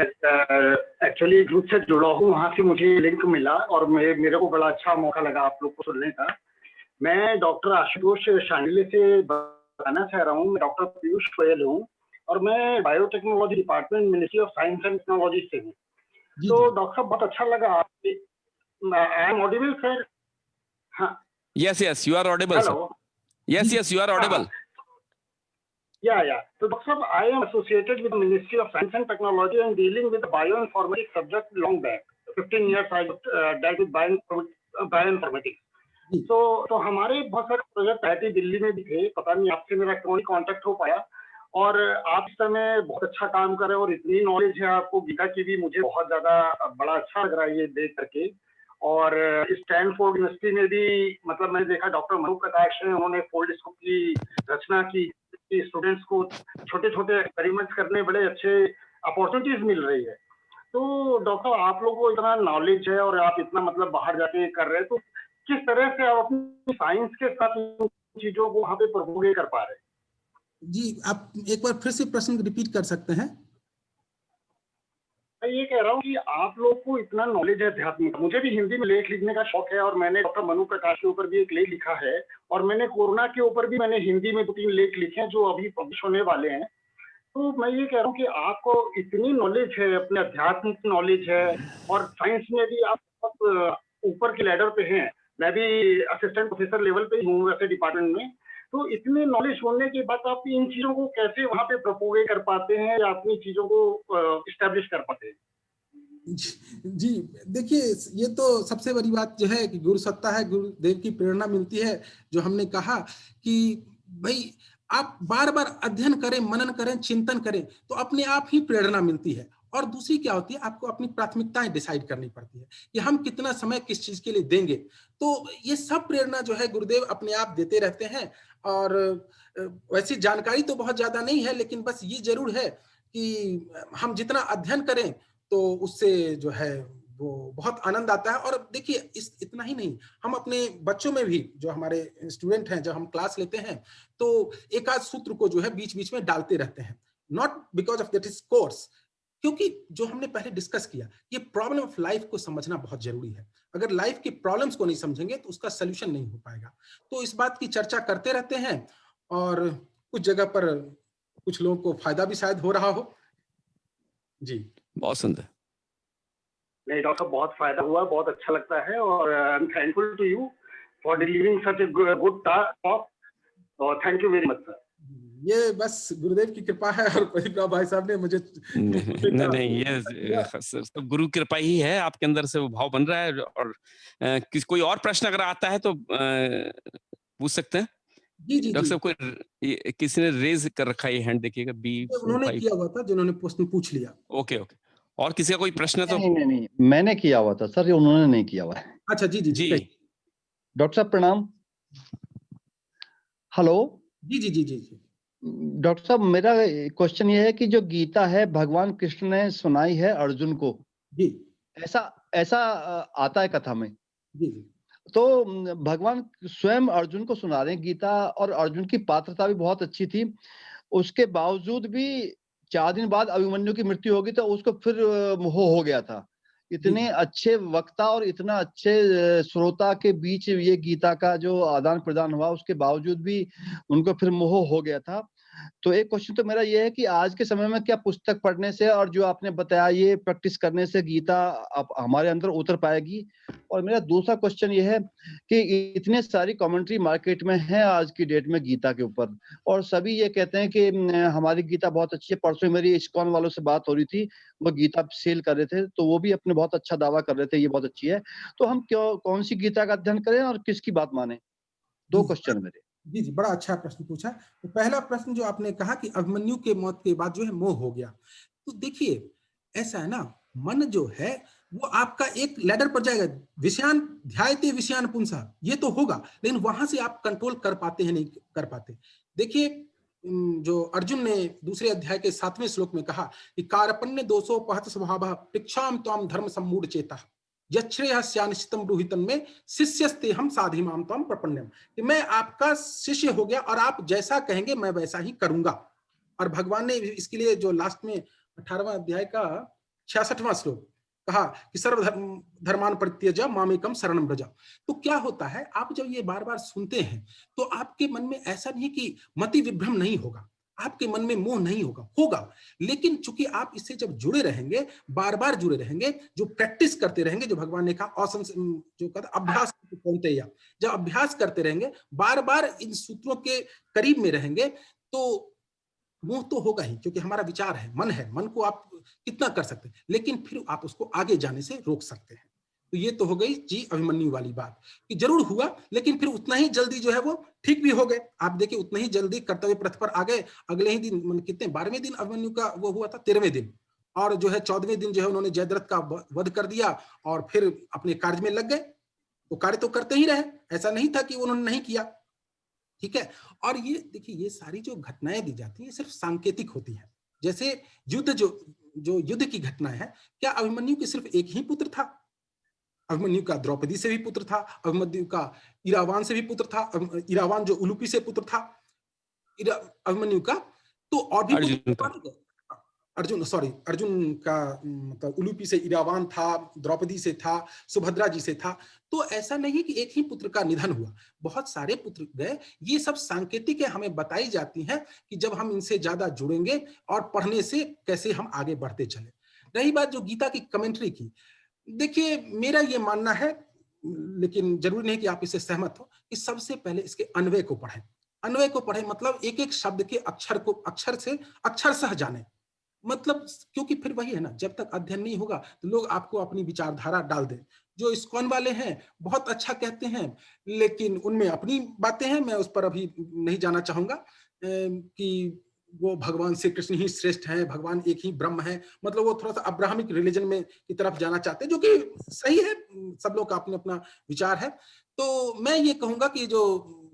एक्चुअली ग्रुप से जुड़ा हूँ, वहाँ से मुझे लिंक मिला और मेरे को बड़ा अच्छा मौका लगा आप लोग को सुनने का। मैं डॉक्टर आशुतोष शांडिल्य से बताना चाह रहा हूँ। मैं डॉक्टर पीयूष गोयल हूँ और मैं biotechnology department, ministry of science and technology से हूँ। तो डॉक्टर साहब बहुत अच्छा लगा आपके, आई एम ऑडिबल सर? हाँ, yes you are audible sir. Yes you are audible. Yeah. So, Dr. Saab, I am associated with the Ministry of Science and Technology and dealing with the bioinformatics subject long back. 15 years I dealt with bioinformatics. तो हमारे बहुत सारे project आए थे, दिल्ली में भी थे, पता नहीं आपसे मेरा क्यों नहीं कांटेक्ट हो पाया। और आप इस समय बहुत अच्छा काम कर रहे हैं और इतनी नॉलेज है आपको गीता की भी, मुझे बहुत ज्यादा बड़ा अच्छा लग रहा है ये देख करके। और स्टैनफोर्ड यूनिवर्सिटी में भी मतलब मैंने देखा डॉक्टर मनु प्रकाश ने, उन्होंने फोल्डस्कोप की रचना की, स्टूडेंट्स को छोटे छोटे एक्सपेरिमेंट्स करने बड़े अच्छे अपॉर्चुनिटीज मिल रही है। तो डॉक्टर आप लोगों को इतना नॉलेज है और आप इतना मतलब बाहर जाके कर रहे हैं, तो किस तरह से आप अपनी साइंस के साथ चीजों को वहां पे प्रोपोगेट कर पा रहे हैं? जी, आप एक बार फिर से प्रश्न रिपीट कर सकते हैं? मैं ये कह रहा हूँ कि आप लोग को इतना नॉलेज है अध्यात्म का। मुझे भी हिंदी में लेख लिखने का शौक है और मैंने डॉक्टर मनु प्रकाश के ऊपर भी एक लेख लिखा है और मैंने कोरोना के ऊपर भी मैंने हिंदी में 2-3 लेख लिखे हैं जो अभी पब्लिश होने वाले हैं। तो मैं ये कह रहा हूँ कि आपको इतनी नॉलेज है, अपने अध्यात्म की नॉलेज है और साइंस में भी आप बहुत ऊपर के लैडर पे हैं। मैं भी असिस्टेंट प्रोफेसर लेवल पे हूँ वैसे डिपार्टमेंट में। तो इतने नॉलेज होने के बाद आप इन चीजों को कैसे वहां पे प्रोपोगेट कर पाते हैं या अपनी चीजों को इस्टेब्लिश कर पाते हैं? जी देखिए, ये तो सबसे बड़ी बात जो है कि गुरु सत्ता है, गुरुदेव की प्रेरणा मिलती है। जो हमने कहा कि भाई आप बार बार अध्ययन करें, मनन करें, चिंतन करें तो अपने आप ही प्रेरणा मिलती है। और दूसरी क्या होती है, आपको अपनी प्राथमिकताएं डिसाइड करनी पड़ती है कि हम कितना समय किस चीज के लिए देंगे। तो ये सब प्रेरणा जो है गुरुदेव अपने आप देते रहते हैं। और वैसी जानकारी तो बहुत ज्यादा नहीं है, लेकिन बस ये जरूर है कि हम जितना अध्ययन करें तो उससे जो है वो बहुत आनंद आता है। और देखिए इतना ही नहीं, हम अपने बच्चों में भी, जो हमारे स्टूडेंट हैं, जब हम क्लास लेते हैं तो एक आध सूत्र को जो है बीच बीच में डालते रहते हैं, not because of that is course, क्योंकि जो हमने पहले डिस्कस किया, ये प्रॉब्लम ऑफ लाइफ को समझना बहुत जरूरी है। अगर लाइफ की प्रॉब्लम्स को नहीं समझेंगे तो उसका सोल्यूशन नहीं हो पाएगा। तो इस बात की चर्चा करते रहते हैं और कुछ जगह पर कुछ लोगों को फायदा भी शायद हो रहा हो। जी बहुत सुंदर। नहीं डॉक्टर साहब, बहुत फायदा हुआ, बहुत अच्छा लगता है, और I am thankful to you for delivering such a good talk, और thank you very much sir. ये बस गुरुदेव की कृपा है, और प्रदीप राव भाई साहब ने मुझे नहीं, ये सब गुरु कृपा ही है, आपके अंदर से वो भाव बन रहा है। और कोई और प्रश्न अगर आता है तो पूछ सकते हैं। जी जी डॉक्टर जी, साहब, कोई किसी ने रेज कर रखा है हैंड, देखिएगा उन्होंने B45। किया हुआ था, जिन्होंने प्रश्न पूछ लिया। ओके ओके, और किसी का कोई प्रश्न है तो? नहीं, मैंने किया हुआ था सर, ये उन्होंने नहीं किया हुआ है। अच्छा जी जी जी डॉक्टर साहब प्रणाम। हेलो जी जी जी जी जी। डॉक्टर साहब, मेरा क्वेश्चन ये है कि जो गीता है भगवान कृष्ण ने सुनाई है अर्जुन को, जी ऐसा ऐसा आता है कथा में। जी जी तो भगवान स्वयं अर्जुन को सुना रहे हैं गीता, और अर्जुन की पात्रता भी बहुत अच्छी थी। उसके बावजूद भी 4 दिन बाद अभिमन्यु की मृत्यु होगी, तो उसको फिर मोह हो गया था। इतने अच्छे वक्ता और इतना अच्छे श्रोता के बीच ये गीता का जो आदान प्रदान हुआ, उसके बावजूद भी उनको फिर मोह हो गया था। तो एक क्वेश्चन तो मेरा ये है कि आज के समय में क्या पुस्तक पढ़ने से और जो आपने बताया ये प्रैक्टिस करने से गीता हमारे अंदर उतर पाएगी? और मेरा दूसरा क्वेश्चन ये है कि इतने सारी कमेंट्री मार्केट में है आज की डेट में गीता के ऊपर, और सभी ये कहते हैं कि हमारी गीता बहुत अच्छी है। परसों मेरी इस्कॉन वालों से बात हो रही थी, वो गीता सेल कर रहे थे, तो वो भी अपने बहुत अच्छा दावा कर रहे थे, ये बहुत अच्छी है। तो हम कौन सी गीता का अध्ययन करें और किसकी बात माने? 2 क्वेश्चन मेरे। जी जी, बड़ा अच्छा प्रश्न पूछा। तो पहला प्रश्न जो आपने कहा कि अभिमन्यु के मौत के बाद जो है मोह हो गया, तो देखिए ऐसा है ना, मन जो है वो आपका एक लैडर पर जाएगा, विषयान ध्यायते विषयान पुंसा, ये तो होगा, लेकिन वहां से आप कंट्रोल कर पाते हैं नहीं कर पाते। देखिए जो अर्जुन ने दूसरे अध्याय के 7वें श्लोक में कहा कि कारपण्य दोषोपहत स्वभावः पृक्षाम त्वाम धर्म सम्मूढ़ चेतः यच्छ्रेयस्यानिश्चितम ब्रूहितन में शिष्यस्ते हम साधिमाम त्वम प्रपन्नम, कि मैं आपका शिष्य हो गया और आप जैसा कहेंगे मैं वैसा ही करूंगा। और भगवान ने इसके लिए जो लास्ट में 18वां अध्याय का 66वां श्लोक कहा कि सर्व धर्मान परित्यज मामेकम शरणम व्रज। तो क्या होता है, आप जब ये बार बार सुनते हैं तो आपके मन में ऐसा नहीं कि मति विभ्रम नहीं होगा, आपके मन में मोह नहीं होगा, लेकिन चूंकि आप इससे जब जुड़े रहेंगे, बार बार जुड़े रहेंगे, जो प्रैक्टिस करते रहेंगे, जो भगवान ने कहा जो कहता अभ्यास जब अभ्यास करते रहेंगे, बार बार इन सूत्रों के करीब में रहेंगे, तो मोह तो होगा ही, क्योंकि हमारा विचार है, मन को आप कितना कर सकते हैं, लेकिन फिर आप उसको आगे जाने से रोक सकते हैं। तो ये तो हो गई जी अभिमन्यु वाली बात कि जरूर हुआ, लेकिन फिर उतना ही जल्दी जो है वो ठीक भी हो गए। आप देखिए उतना ही जल्दी कर्तव्य पथ पर आ गए, अगले ही दिन कितने 12वें दिन अभिमन्यु का वो हुआ था, 13वें दिन, और जो है 14वें दिन जो है उन्होंने जयद्रथ का वध कर दिया और फिर अपने कार्य में लग गए। तो कार्य तो करते ही रहे, ऐसा नहीं था कि उन्होंने नहीं किया, ठीक है। और ये देखिए ये सारी जो घटनाएं दी जाती हैं सिर्फ सांकेतिक होती हैं। जैसे युद्ध जो युद्ध की घटनाएं है, क्या अभिमन्यु के सिर्फ एक ही पुत्र था? अभिमन्यु का द्रौपदी से भी पुत्र था, अभिमन्यु का इरावान से भी पुत्र था, इरावान जो उलूपी से पुत्र था अभिमन्यु का, तो और भी पुत्र, अर्जुन का मतलब उलूपी से इरावान था, द्रौपदी से था, सुभद्रा जी से था। तो ऐसा नहीं कि एक ही पुत्र का निधन हुआ, बहुत सारे पुत्र गए। ये सब सांकेतिक हमें बताई जाती हैं कि जब हम इनसे ज्यादा जुड़ेंगे और पढ़ने से कैसे हम आगे बढ़ते चले। रही बात जो गीता की कमेंट्री की, देखिए मेरा ये मानना है, लेकिन जरूरी नहीं कि आप इससे सहमत हो, कि सबसे पहले इसके अन्वय को पढ़ें। अन्वय को पढ़ें मतलब एक एक शब्द के अक्षर सह जाने, मतलब क्योंकि फिर वही है ना, जब तक अध्ययन नहीं होगा तो लोग आपको अपनी विचारधारा डाल दें। जो इस्कॉन वाले हैं बहुत अच्छा कहते हैं, लेकिन उनमें अपनी बातें हैं, मैं उस पर अभी नहीं जाना चाहूंगा कि वो भगवान श्री कृष्ण ही श्रेष्ठ हैं, भगवान एक ही ब्रह्म है, मतलब वो थोड़ा सा अब्राहमिक रिलीजन में की तरफ जाना चाहते हैं, जो कि सही है, सब लोग का अपना अपना विचार है। तो मैं ये कहूंगा कि जो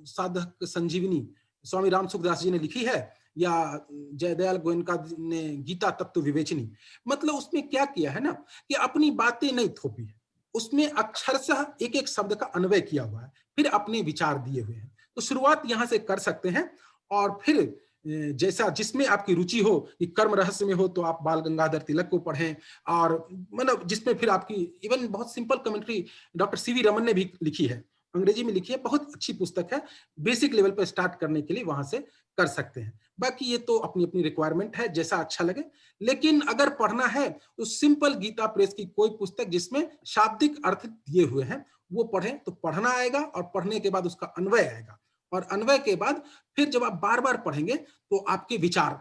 साधक संजीवनी स्वामी राम सुखदास जी ने लिखी है, या जयदयाल गोयनका ने गीता तत्व विवेचनी, मतलब उसमें क्या किया है ना कि अपनी बातें नहीं थोपी है, उसमें अक्षरशः एक एक शब्द का अन्वय किया हुआ है, फिर अपने विचार दिए हुए हैं। तो शुरुआत यहां से कर सकते हैं, और फिर जैसा जिसमें आपकी रुचि हो, कि कर्म रहस्य में हो तो आप बाल गंगाधर तिलक को पढ़ें, और मतलब जिसमें फिर आपकी इवन बहुत simple commentary doctor CV Raman ने भी लिखी है, अंग्रेजी में लिखी है, बहुत अच्छी पुस्तक है, बेसिक लेवल पर स्टार्ट करने के लिए वहां से कर सकते हैं। बाकी ये तो अपनी अपनी रिक्वायरमेंट है, जैसा अच्छा लगे। लेकिन अगर पढ़ना है तो सिंपल गीता प्रेस की कोई पुस्तक जिसमें शाब्दिक अर्थ दिए हुए हैं वो पढ़ें, तो पढ़ना आएगा और पढ़ने के बाद उसका अन्वय आएगा, और अन्वय के बाद फिर जब आप बार बार पढ़ेंगे तो आपके विचार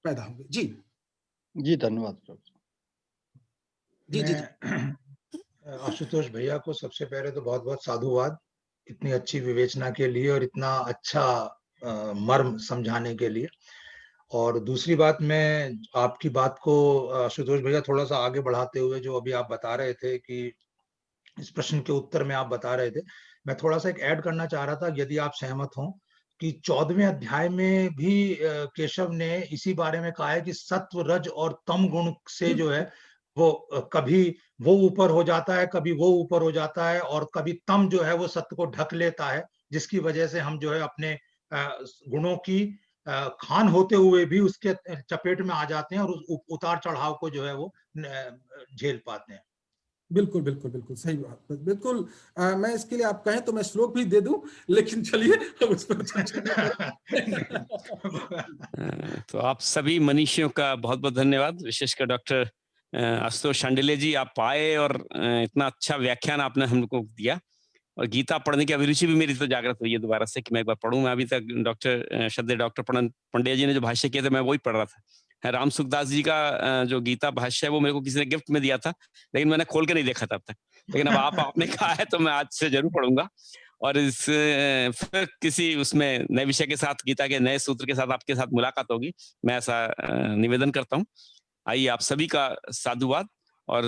पैदा होंगे। जी जी, धन्यवाद प्रोफेसर। जी जी, जी। आशुतोष भैया को सबसे पहले तो बहुत बहुत साधुवाद इतनी अच्छी विवेचना के लिए और इतना अच्छा मर्म समझाने के लिए। और दूसरी बात, मैं आपकी बात को आशुतोष भैया थोड़ा सा आगे बढ़ाते हुए, जो अभी आप बता रहे थे कि इस प्रश्न के उत्तर में आप बता रहे थे, मैं थोड़ा सा एक ऐड करना चाह रहा था, यदि आप सहमत हों, कि 14वें अध्याय में भी केशव ने इसी बारे में कहा है कि सत्व, रज और तम गुण से जो है वो कभी वो ऊपर हो जाता है, कभी वो ऊपर हो जाता है, और कभी तम जो है वो सत्य को ढक लेता है, जिसकी वजह से हम जो है अपने गुणों की खान होते हुए भी उसके चपेट में आ जाते हैं और उस उतार चढ़ाव को जो है वो झेल पाते हैं। बिल्कुल बिल्कुल बिल्कुल सही बात, बिल्कुल। मैं इसके लिए आप कहें तो मैं श्लोक भी दे दूं, लेकिन चलिए हम उस पर चर्चा तो आप सभी मनीषियों का बहुत बहुत धन्यवाद, विशेषकर डॉक्टर आशुतोष शांडिल्य जी, आप आए और इतना अच्छा व्याख्यान आपने हमको दिया, और गीता पढ़ने की अभिरुचि भी मेरी तो जागृत हुई है दोबारा से कि मैं एक बार पढ़ूं। मैं अभी तक डॉक्टर पंड्या जी ने जो भाष्य किए थे मैं वही पढ़ रहा था। राम सुखदास जी का जो गीता भाष्य है वो मेरे को किसी ने गिफ्ट में दिया था, लेकिन मैंने खोल के नहीं देखा तब तक, लेकिन अब आपने कहा है तो मैं आज से जरूर पढ़ूंगा। और इस फिर किसी उसमें नए विषय के साथ, गीता के नए सूत्र के साथ आपके साथ मुलाकात होगी, मैं ऐसा निवेदन करता हूँ। आइए, आप सभी का साधुवाद और